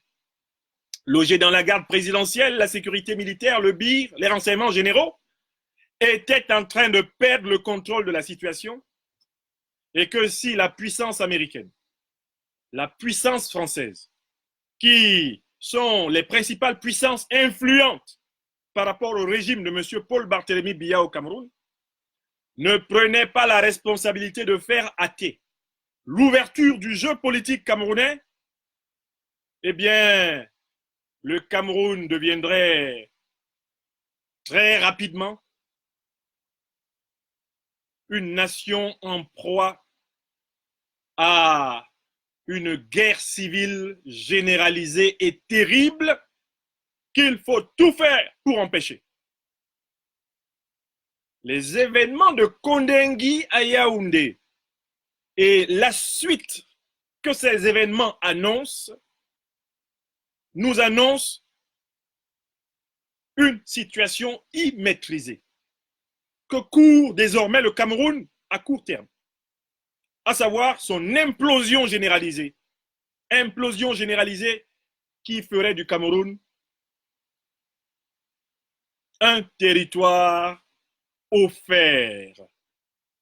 Speaker 1: logés dans la garde présidentielle, la sécurité militaire, le BIR, les renseignements généraux, étaient en train de perdre le contrôle de la situation et que si la puissance américaine, la puissance française, qui sont les principales puissances influentes par rapport au régime de M. Paul Barthélémy Biya au Cameroun, ne prenait pas la responsabilité de faire hâter l'ouverture du jeu politique camerounais, eh bien, le Cameroun deviendrait très rapidement une nation en proie à une guerre civile généralisée et terrible qu'il faut tout faire pour empêcher. Les événements de Kondengui à Yaoundé et la suite que ces événements annoncent nous annoncent une situation immaîtrisée que court désormais le Cameroun à court terme, à savoir son implosion généralisée qui ferait du Cameroun un territoire offert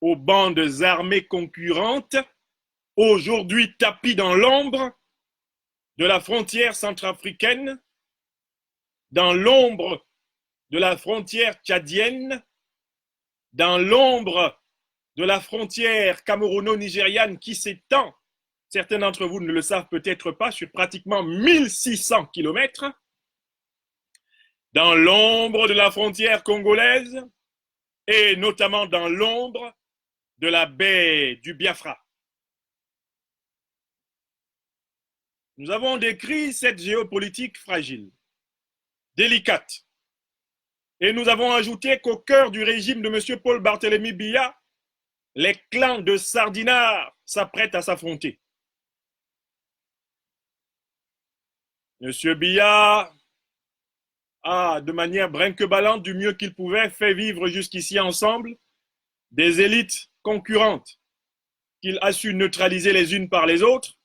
Speaker 1: aux bandes armées concurrentes, aujourd'hui tapies dans l'ombre de la frontière centrafricaine, dans l'ombre de la frontière tchadienne, dans l'ombre de la frontière camerouno-nigériane qui s'étend, certains d'entre vous ne le savent peut-être pas, sur pratiquement 1600 kilomètres, dans l'ombre de la frontière congolaise et notamment dans l'ombre de la baie du Biafra. Nous avons décrit cette géopolitique fragile, délicate, et nous avons ajouté qu'au cœur du régime de M. Paul Barthélemy Biya, les clans de sardinards s'apprêtent à s'affronter. M. Biya a, de manière brinque-ballante, du mieux qu'il pouvait, fait vivre jusqu'ici ensemble des élites concurrentes qu'il a su neutraliser les unes par les autres,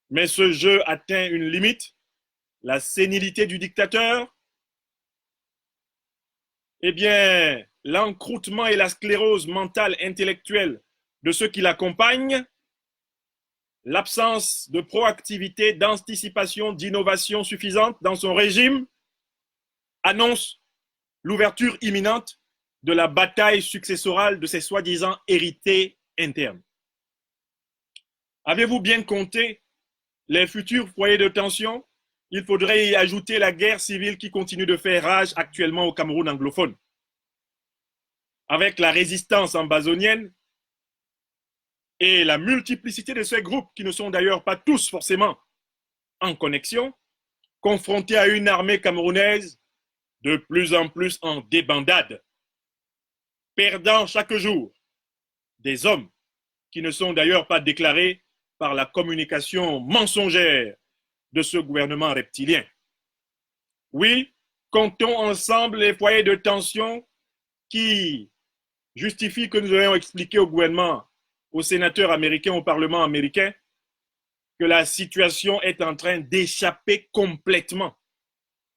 Speaker 1: mais ce jeu atteint une limite, la sénilité du dictateur, eh bien, l'encroutement et la sclérose mentale intellectuelle de ceux qui l'accompagnent, l'absence de proactivité, d'anticipation, d'innovation suffisante dans son régime, annonce l'ouverture imminente de la bataille successorale de ses soi-disant hérités internes. Avez-vous bien compté les futurs foyers de tension? Il faudrait y ajouter la guerre civile qui continue de faire rage actuellement au Cameroun anglophone. Avec la résistance ambazonienne et la multiplicité de ces groupes qui ne sont d'ailleurs pas tous forcément en connexion, confrontés à une armée camerounaise de plus en plus en débandade, perdant chaque jour des hommes qui ne sont d'ailleurs pas déclarés par la communication mensongère de ce gouvernement reptilien. Oui, comptons ensemble les foyers de tension qui justifient que nous ayons expliqué au gouvernement, aux sénateurs américains, au Parlement américain, que la situation est en train d'échapper complètement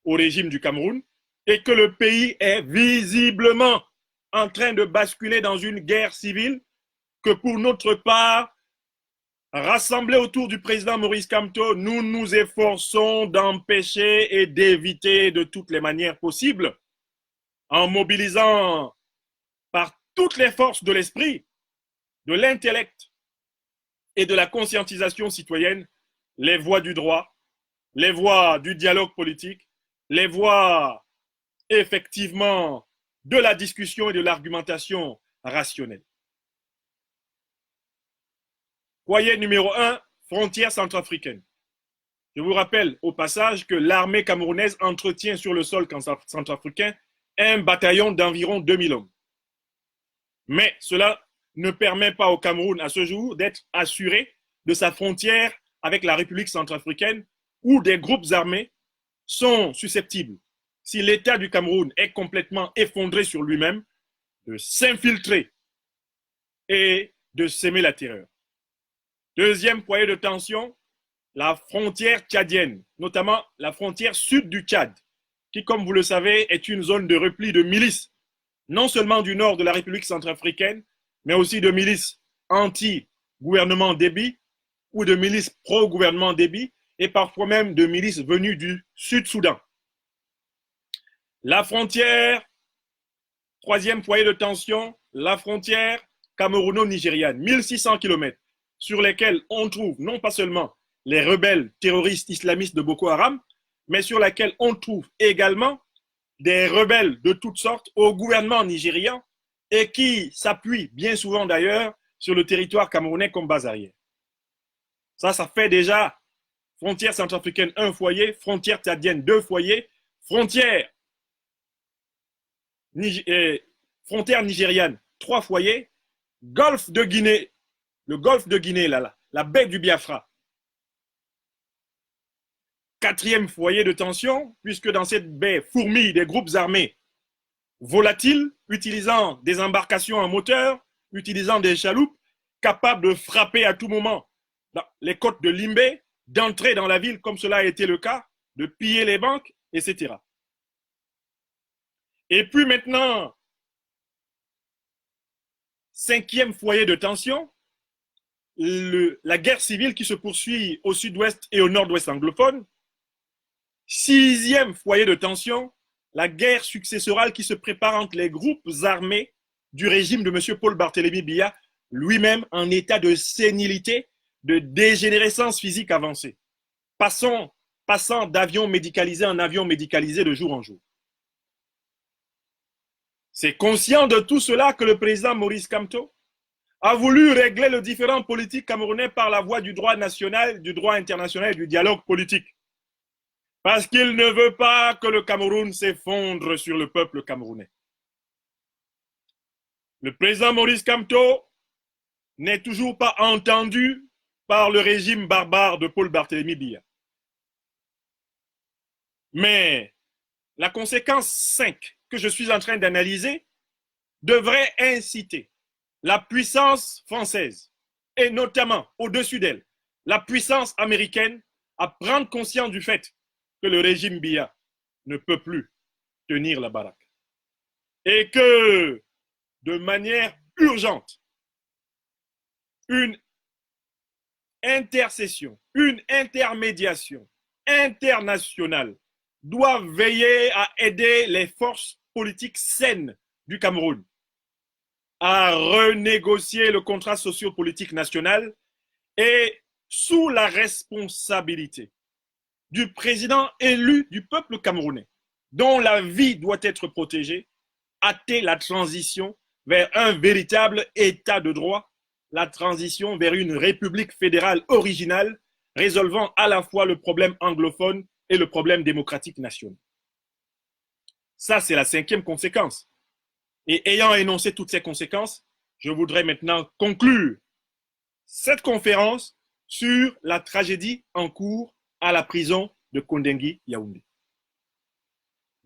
Speaker 1: au régime du Cameroun et que le pays est visiblement en train de basculer dans une guerre civile que pour notre part, rassemblés autour du président Maurice Kamto, nous nous efforçons d'empêcher et d'éviter de toutes les manières possibles en mobilisant par toutes les forces de l'esprit, de l'intellect et de la conscientisation citoyenne les voies du droit, les voies du dialogue politique, les voies effectivement de la discussion et de l'argumentation rationnelle. Foyer numéro 1, frontière centrafricaine. Je vous rappelle au passage que l'armée camerounaise entretient sur le sol centrafricain un bataillon d'environ 2000 hommes. Mais cela ne permet pas au Cameroun à ce jour d'être assuré de sa frontière avec la République centrafricaine où des groupes armés sont susceptibles, si l'État du Cameroun est complètement effondré sur lui-même, de s'infiltrer et de s'aimer la terreur. Deuxième foyer de tension, la frontière tchadienne, notamment la frontière sud du Tchad, qui, comme vous le savez, est une zone de repli de milices, non seulement du nord de la République centrafricaine, mais aussi de milices anti-gouvernement Déby ou de milices pro-gouvernement Déby et parfois même de milices venues du Sud-Soudan. La frontière, Troisième foyer de tension, la frontière camerouno-nigériane, 1600 km, sur lesquels on trouve non pas seulement les rebelles terroristes islamistes de Boko Haram, mais sur lesquels on trouve également des rebelles de toutes sortes au gouvernement nigérian et qui s'appuient bien souvent d'ailleurs sur le territoire camerounais comme base arrière. Ça fait déjà frontière centrafricaine, un foyer, frontière tchadienne, deux foyers, frontière nigériane, trois foyers, golfe de Guinée, le golfe de Guinée, là, la baie du Biafra. Quatrième foyer de tension, puisque dans cette baie fourmillent des groupes armés volatiles, utilisant des embarcations en moteur, utilisant des chaloupes, capables de frapper à tout moment les côtes de Limbé, d'entrer dans la ville comme cela a été le cas, de piller les banques, etc. Et puis maintenant, cinquième foyer de tension, la guerre civile qui se poursuit au sud-ouest et au nord-ouest anglophone. Sixième foyer de tension, la guerre successorale qui se prépare entre les groupes armés du régime de M. Paul Barthélémy Biya, lui-même en état de sénilité, de dégénérescence physique avancée, passant d'avion médicalisé en avion médicalisé de jour en jour. C'est conscient de tout cela que le président Maurice Kamto a voulu régler le différend politique camerounais par la voie du droit national, du droit international et du dialogue politique. Parce qu'il ne veut pas que le Cameroun s'effondre sur le peuple camerounais. Le président Maurice Kamto n'est toujours pas entendu par le régime barbare de Paul Barthélémy Biya. Mais la conséquence 5 que je suis en train d'analyser devrait inciter la puissance française, et notamment au-dessus d'elle, la puissance américaine, à prendre conscience du fait que le régime Biya ne peut plus tenir la baraque. Et que, de manière urgente, une intercession, une intermédiation internationale doit veiller à aider les forces politiques saines du Cameroun à renégocier le contrat sociopolitique national et sous la responsabilité du président élu du peuple camerounais, dont la vie doit être protégée, hâter la transition vers un véritable état de droit, la transition vers une république fédérale originale, résolvant à la fois le problème anglophone et le problème démocratique national. Ça, c'est la cinquième conséquence. Et ayant énoncé toutes ces conséquences, je voudrais maintenant conclure cette conférence sur la tragédie en cours à la prison de Kondengui Yaoundé.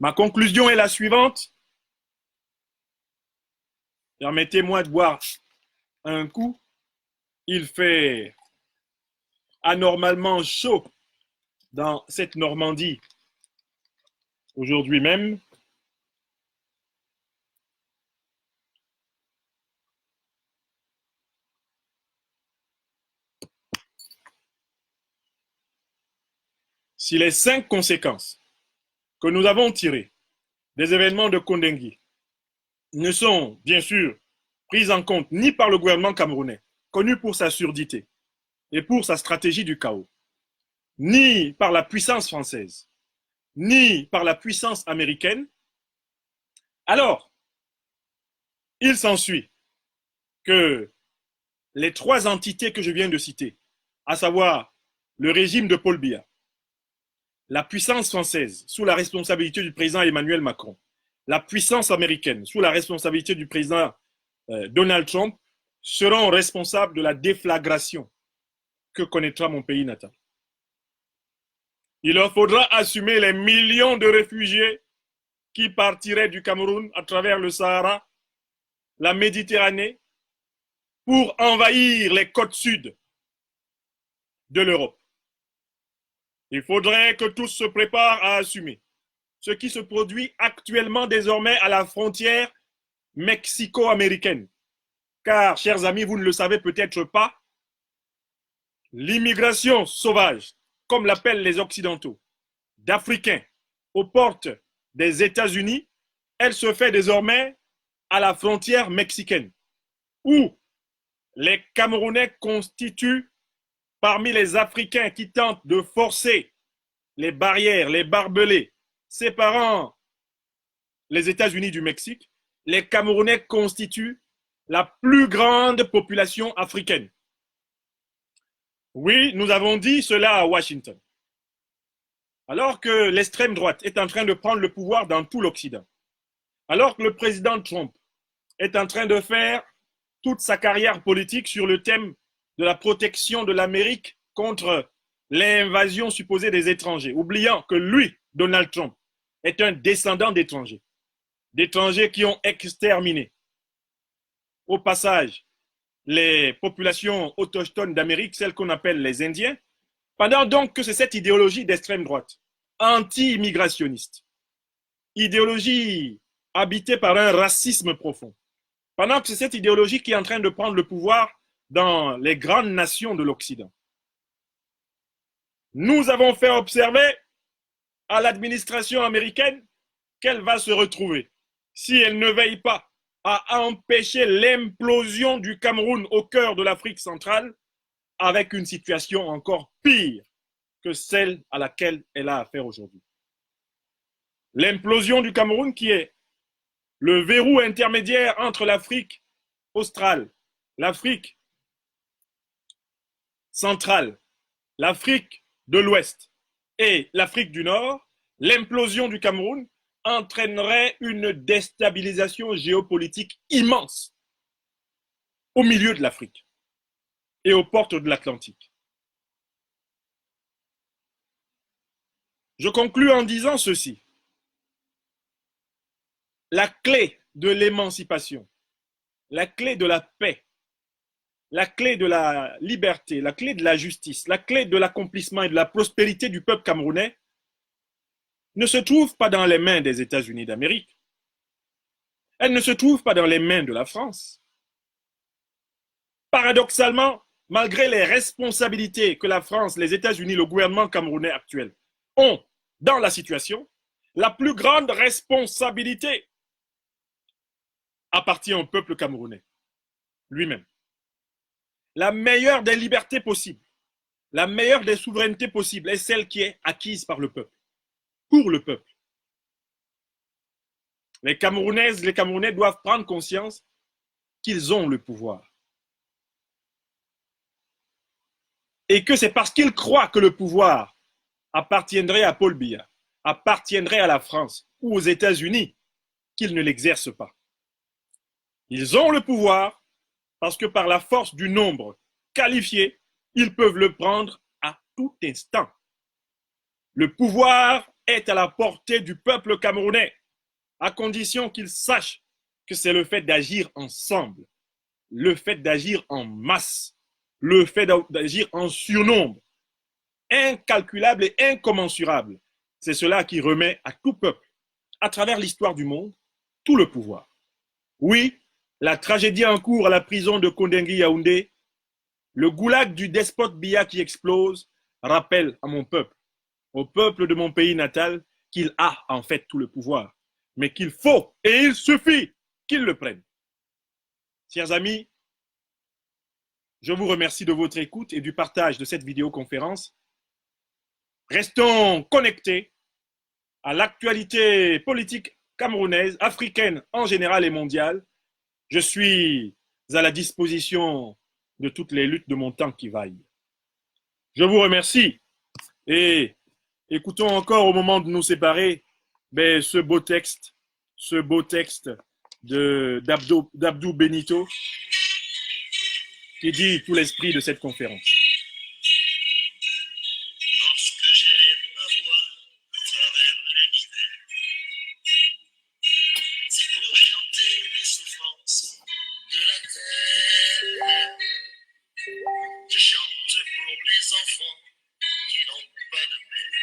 Speaker 1: Ma conclusion est la suivante. Permettez-moi de boire un coup. Il fait anormalement chaud dans cette Normandie aujourd'hui même. Si les 5 conséquences que nous avons tirées des événements de Kondengui ne sont bien sûr prises en compte ni par le gouvernement camerounais, connu pour sa surdité et pour sa stratégie du chaos, ni par la puissance française, ni par la puissance américaine, alors il s'ensuit que les 3 entités que je viens de citer, à savoir le régime de Paul Biya, la puissance française sous la responsabilité du président Emmanuel Macron, la puissance américaine sous la responsabilité du président Donald Trump, seront responsables de la déflagration que connaîtra mon pays natal. Il leur faudra assumer les millions de réfugiés qui partiraient du Cameroun à travers le Sahara, la Méditerranée, pour envahir les côtes sud de l'Europe. Il faudrait que tous se préparent à assumer ce qui se produit actuellement désormais à la frontière mexico-américaine. Car, chers amis, vous ne le savez peut-être pas, l'immigration sauvage, comme l'appellent les Occidentaux, d'Africains aux portes des États-Unis, elle se fait désormais à la frontière mexicaine, où les Camerounais constituent parmi les Africains qui tentent de forcer les barrières, les barbelés séparant les États-Unis du Mexique, les Camerounais constituent la plus grande population africaine. Oui, nous avons dit cela à Washington. Alors que l'extrême droite est en train de prendre le pouvoir dans tout l'Occident, alors que le président Trump est en train de faire toute sa carrière politique sur le thème de la protection de l'Amérique contre l'invasion supposée des étrangers, oubliant que lui, Donald Trump, est un descendant d'étrangers qui ont exterminé au passage les populations autochtones d'Amérique, celles qu'on appelle les Indiens, pendant donc que c'est cette idéologie d'extrême droite, anti-immigrationniste, idéologie habitée par un racisme profond, pendant que c'est cette idéologie qui est en train de prendre le pouvoir dans les grandes nations de l'Occident. Nous avons fait observer à l'administration américaine qu'elle va se retrouver si elle ne veille pas à empêcher l'implosion du Cameroun au cœur de l'Afrique centrale avec une situation encore pire que celle à laquelle elle a affaire aujourd'hui. L'implosion du Cameroun qui est le verrou intermédiaire entre l'Afrique australe, l'Afrique centrale, l'Afrique de l'Ouest et l'Afrique du Nord, l'implosion du Cameroun entraînerait une déstabilisation géopolitique immense au milieu de l'Afrique et aux portes de l'Atlantique. Je conclus en disant ceci. La clé de l'émancipation, la clé de la paix, la clé de la liberté, la clé de la justice, la clé de l'accomplissement et de la prospérité du peuple camerounais ne se trouve pas dans les mains des États-Unis d'Amérique. Elle ne se trouve pas dans les mains de la France. Paradoxalement, malgré les responsabilités que la France, les États-Unis, le gouvernement camerounais actuel ont dans la situation, la plus grande responsabilité appartient au peuple camerounais lui-même. La meilleure des libertés possibles, la meilleure des souverainetés possibles est celle qui est acquise par le peuple, pour le peuple. Les Camerounaises, les Camerounais doivent prendre conscience qu'ils ont le pouvoir. Et que c'est parce qu'ils croient que le pouvoir appartiendrait à Paul Biya, appartiendrait à la France ou aux États-Unis qu'ils ne l'exercent pas. Ils ont le pouvoir parce que par la force du nombre qualifié, ils peuvent le prendre à tout instant. Le pouvoir est à la portée du peuple camerounais, à condition qu'il sache que c'est le fait d'agir ensemble, le fait d'agir en masse, le fait d'agir en surnombre, incalculable et incommensurable. C'est cela qui remet à tout peuple, à travers l'histoire du monde, tout le pouvoir. Oui, la tragédie en cours à la prison de Kondengui Yaoundé, le goulag du despote Biya qui explose, rappelle à mon peuple, au peuple de mon pays natal, qu'il a en fait tout le pouvoir, mais qu'il faut et il suffit qu'il le prenne. Chers amis, je vous remercie de votre écoute et du partage de cette vidéoconférence. Restons connectés à l'actualité politique camerounaise, africaine en général et mondiale. Je suis à la disposition de toutes les luttes de mon temps qui vaillent. Je vous remercie et écoutons encore au moment de nous séparer ce beau texte d'Abdou Benito qui dit tout l'esprit de cette conférence.
Speaker 2: Lorsque j'élève ma voix à travers l'univers, c'est pour chanter les souffrances de la terre. Je chante pour les enfants qui n'ont pas de mère.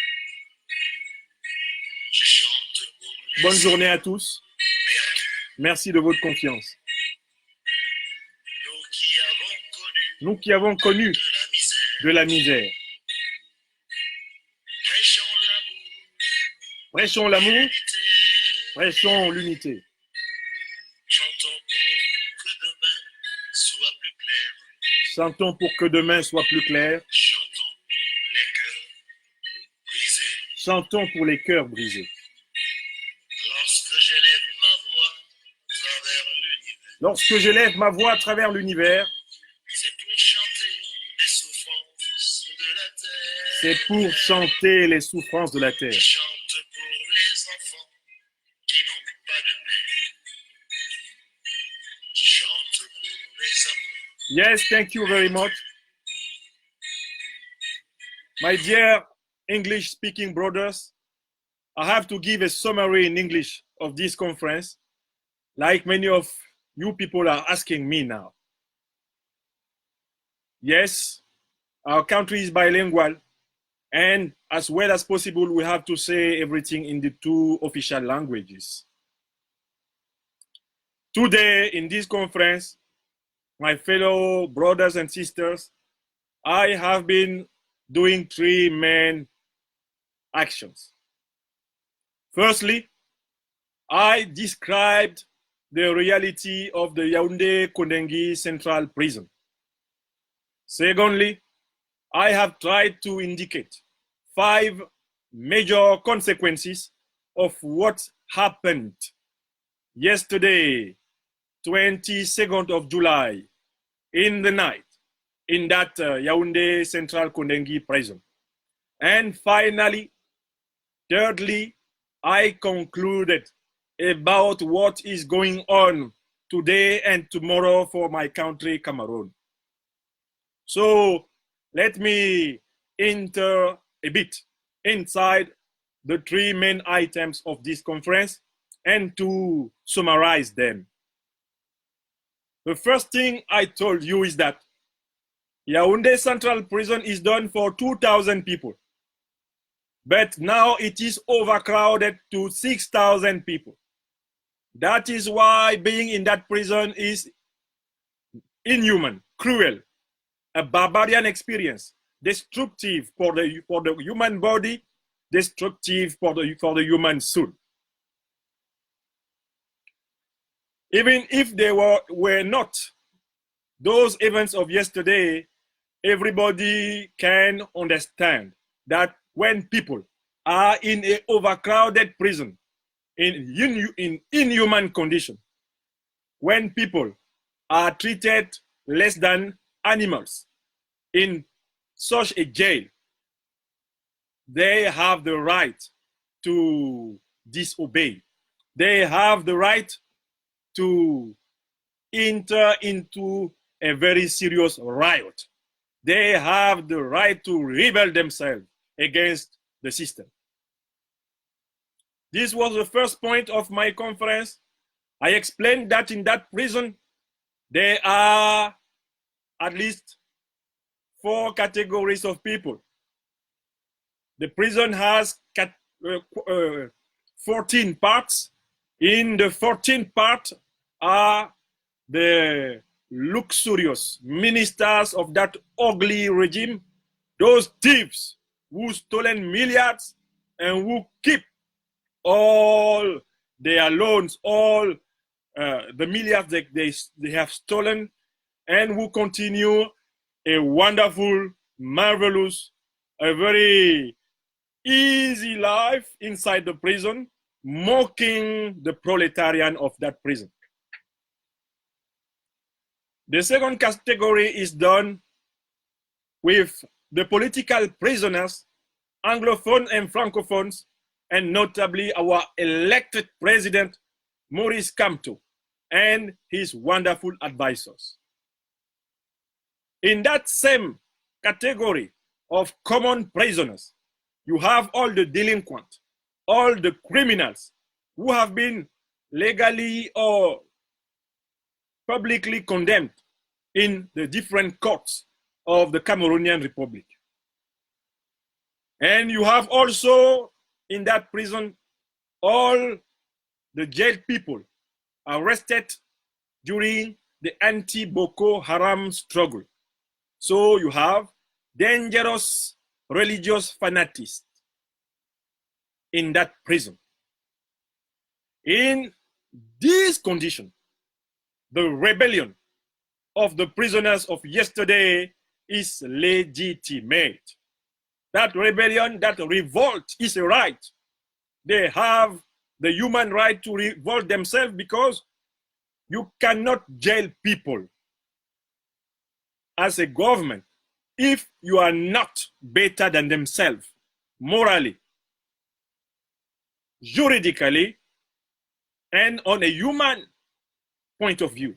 Speaker 2: Je chante pour les
Speaker 1: Bonne journée à tous.
Speaker 2: perdus,
Speaker 1: Merci de votre confiance.
Speaker 2: nous qui avons connu
Speaker 1: Nous qui avons connu
Speaker 2: de la misère,
Speaker 1: de la misère.
Speaker 2: prêchons l'amour,
Speaker 1: Prêchons l'amour,
Speaker 2: l'unité,
Speaker 1: prêchons l'unité.
Speaker 2: chantons plus clair.
Speaker 1: Chantons pour que demain soit plus clair.
Speaker 2: Chantons pour les cœurs brisés.
Speaker 1: Chantons pour les cœurs brisés.
Speaker 2: Lorsque j'élève ma voix travers l'univers,
Speaker 1: Lorsque j'élève ma voix à travers l'univers,
Speaker 2: c'est pour chanter les souffrances de la terre.
Speaker 1: c'est pour chanter les souffrances de la terre.
Speaker 2: Je chante pour les enfants qui n'ont pas de mère. Je chante pour les amours.
Speaker 1: Yes, thank you very much. My dear English-speaking brothers, I have to give a summary in English of this conference, like many of you people are asking me now. Yes, our country is bilingual, and as well as possible, we have to say everything in the two official languages. Today, in this conference, my fellow brothers and sisters, I have been doing three main actions. Firstly, I described the reality of the Yaoundé Kondengi Central Prison. Secondly, I have tried to indicate 5 major consequences of what happened yesterday, 22nd of July, in the night, in that Yaoundé Central Kondengi prison. And finally, thirdly, I concluded about what is going on today and tomorrow for my country, Cameroon. So let me enter a bit inside the 3 main items of this conference and to summarize them. The first thing I told you is that Yaoundé Central Prison is done for 2,000 people. But now it is overcrowded to 6,000 people. That is why being in that prison is inhuman, cruel, a barbarian experience, destructive for the human body, destructive for the human soul. Even if they were not those events of yesterday, everybody can understand that when people are in an overcrowded prison, in inhuman condition, when people are treated less than animals in such a jail, they have the right to disobey. They have the right to enter into a very serious riot. They have the right to rebel themselves against the system. This was the first point of my conference. I explained that in that prison, there are at least 4 categories of people. The prison has 14 parts. In the 14th part are the luxurious ministers of that ugly regime, those thieves who stolen milliards and who keep all their loans, all the milliards that they have stolen, and who continue a wonderful, marvelous, a very easy life inside the prison, mocking the proletariat of that prison. The second category is done with the political prisoners, Anglophones and Francophones, and notably our elected president, Maurice Kamto, and his wonderful advisors. In that same category of common prisoners, you have all the delinquents, all the criminals who have been legally or publicly condemned in the different courts of the Cameroonian Republic. And you have also in that prison all the jailed people arrested during the anti-Boko Haram struggle. So you have dangerous religious fanatics in that prison. In this condition, the rebellion of the prisoners of yesterday is legitimate. That rebellion, that revolt is a right. They have the human right to revolt themselves because you cannot jail people as a government if you are not better than themselves morally, juridically, and on a human point of view.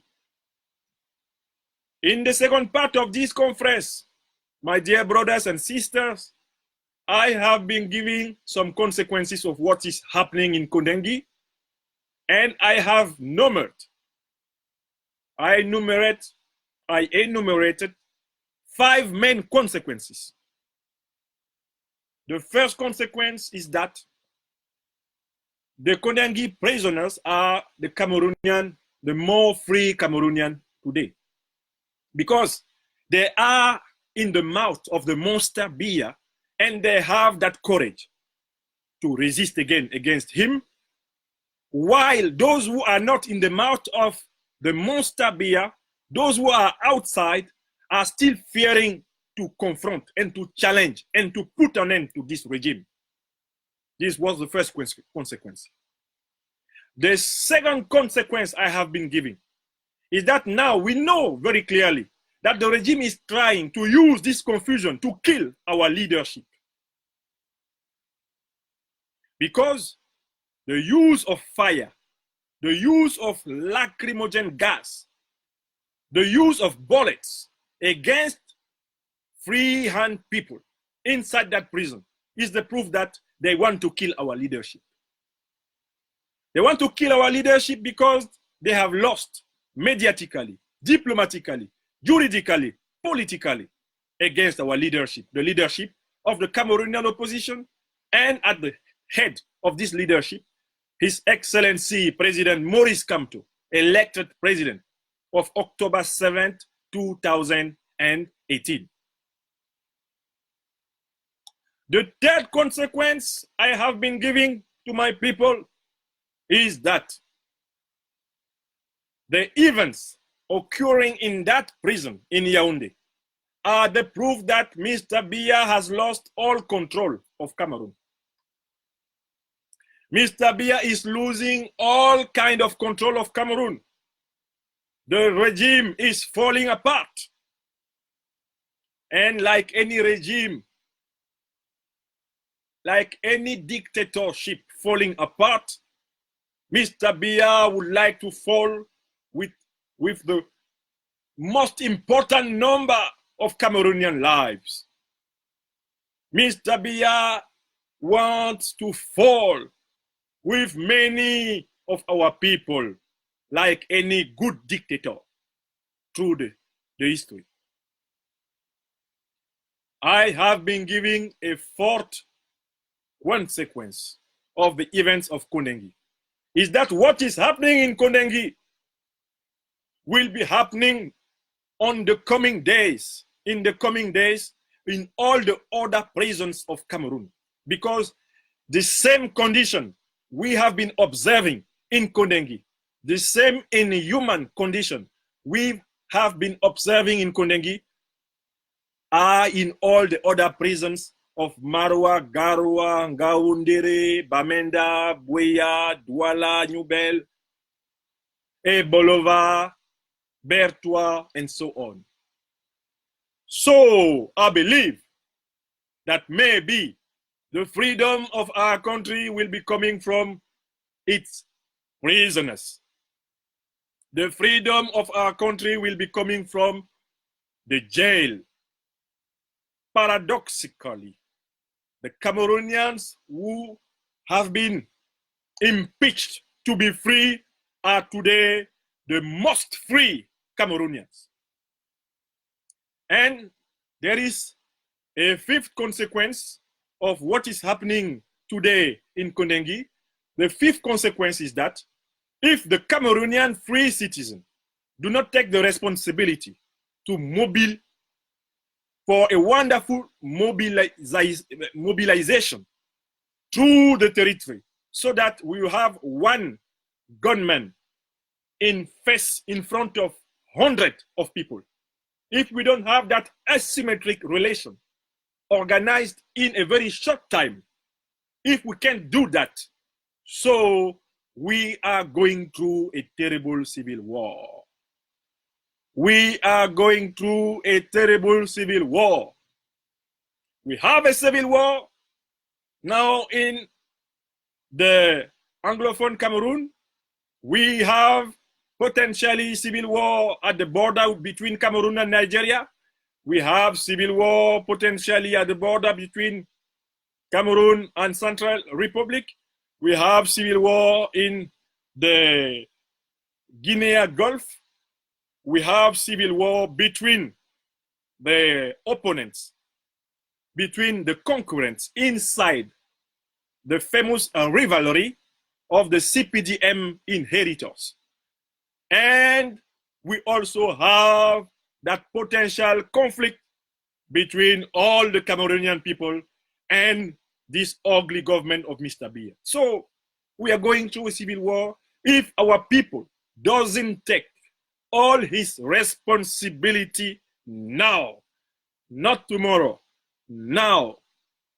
Speaker 1: In the second part of this conference, my dear brothers and sisters, I have been giving some consequences of what is happening in Kondengi, and I have I enumerated 5 main consequences. The first consequence is that the Kondengi prisoners are the more free Cameroonian today, because they are in the mouth of the monster Biya, and they have that courage to resist again against him, while those who are not in the mouth of the monster Biya, those who are outside, are still fearing to confront and to challenge and to put an end to this regime. This was the first consequence. The second consequence I have been giving is that now we know very clearly that the regime is trying to use this confusion to kill our leadership. Because the use of fire, the use of lacrimogen gas, the use of bullets against free hand people inside that prison is the proof that they want to kill our leadership. They want to kill our leadership because they have lost mediatically, diplomatically, juridically, politically against our leadership, the leadership of the Cameroonian opposition, and at the head of this leadership, His Excellency President Maurice Kamto, elected president of October 7th, 2018. The third consequence I have been giving to my people is that the events occurring in that prison in Yaoundé are the proof that Mr. Biya has lost all control of Cameroon. Mr. Biya is losing all kind of control of Cameroon. The regime is falling apart. And like any regime, like any dictatorship falling apart, Mr. Biya would like to fall with the most important number of Cameroonian lives. Mr. Biya wants to fall with many of our people, like any good dictator through the history. I have been giving a fourth consequence of the events of Kondengi, is that what is happening in Kondengi will be happening in the coming days in all the other prisons of Cameroon, because the same condition we have been observing in Kondengi, the same inhuman condition we have been observing in Kondengi are in all the other prisons of Marwa, Garwa, Ngaoundéré, Bamenda, Buea, Douala, Newbel, Ebolova, Bertois, and so on. So I believe that maybe the freedom of our country will be coming from its prisoners. The freedom of our country will be coming from the jail. Paradoxically, the Cameroonians who have been impeached to be free are today the most free Cameroonians. And there is a fifth consequence of what is happening today in Kondengi. The fifth consequence is that if the Cameroonian free citizens do not take the responsibility to for a wonderful mobilization through the territory, so that we will have one gunman in front of hundreds of people, if we don't have that asymmetric relation organized in a very short time, if we can't do that, so we are going through a terrible civil war. We are going through a terrible civil war. We have a civil war now in the Anglophone Cameroon. We have potentially civil war at the border between Cameroon and Nigeria. We have civil war potentially at the border between Cameroon and Central Republic. We have civil war in the Guinea Gulf. We have civil war between the opponents, between the concurrents inside the famous rivalry of the CPDM inheritors. And we also have that potential conflict between all the Cameroonian people and this ugly government of Mr. Biya. So we are going through a civil war. If our people doesn't take all his responsibility now, not tomorrow, now,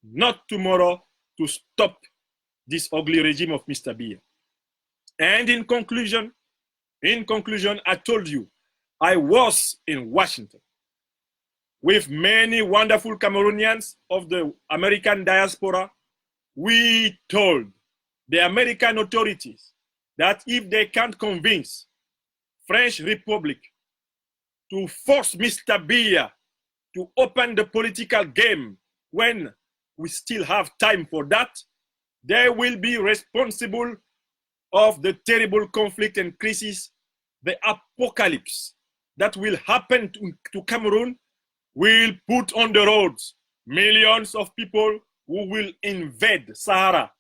Speaker 1: not tomorrow, to stop this ugly regime of Mr. Biya. And in conclusion, I told you, I was in Washington with many wonderful Cameroonians of the American diaspora. We told the American authorities that if they can't convince French Republic to force Mr. Biya to open the political game when we still have time for that, they will be responsible of the terrible conflict and crisis, the apocalypse that will happen to Cameroon will put on the roads millions of people who will invade Sahara,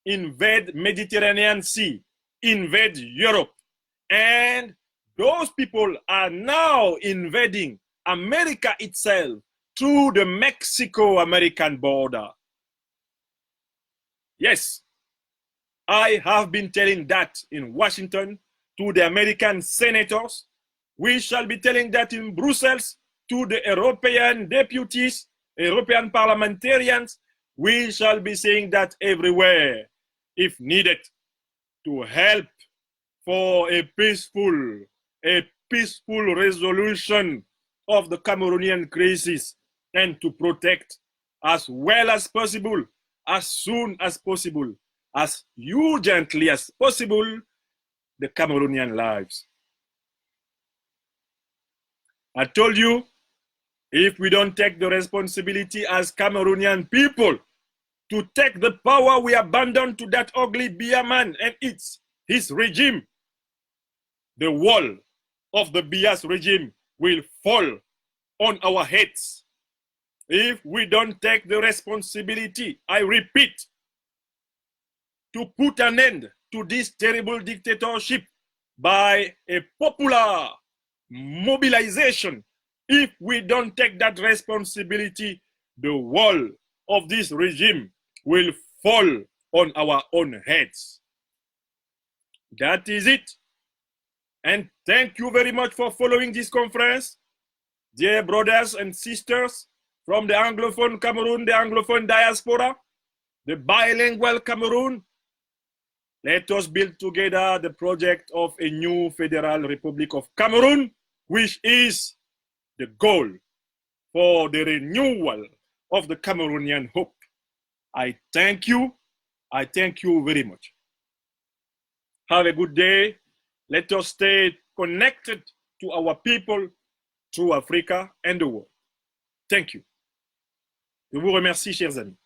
Speaker 1: invade Mediterranean Sea, invade Europe. And those people are now invading America itself through the Mexico-American border. Yes, I have been telling that in Washington to the American senators. We shall be telling that in Brussels to the European deputies, European parliamentarians. We shall be saying that everywhere, if needed, to help for a peaceful resolution of the Cameroonian crisis and to protect as well as possible, as soon as possible, as urgently as possible, the Cameroonian lives. I told you, if we don't take the responsibility as Cameroonian people to take the power we abandoned to that ugly Biya man and his regime, the wall of the Biya's regime will fall on our heads. If we don't take the responsibility, I repeat, to put an end to this terrible dictatorship by a popular mobilization, if we don't take that responsibility, the wall of this regime will fall on our own heads. That is it. And thank you very much for following this conference, dear brothers and sisters from the Anglophone Cameroon, the Anglophone diaspora, the bilingual Cameroon. Let us build together the project of a new Federal Republic of Cameroon, which is the goal for the renewal of the Cameroonian hope. I thank you. I thank you very much. Have a good day. Let us stay connected to our people through Africa and the world. Thank you. Je vous remercie, chers amis.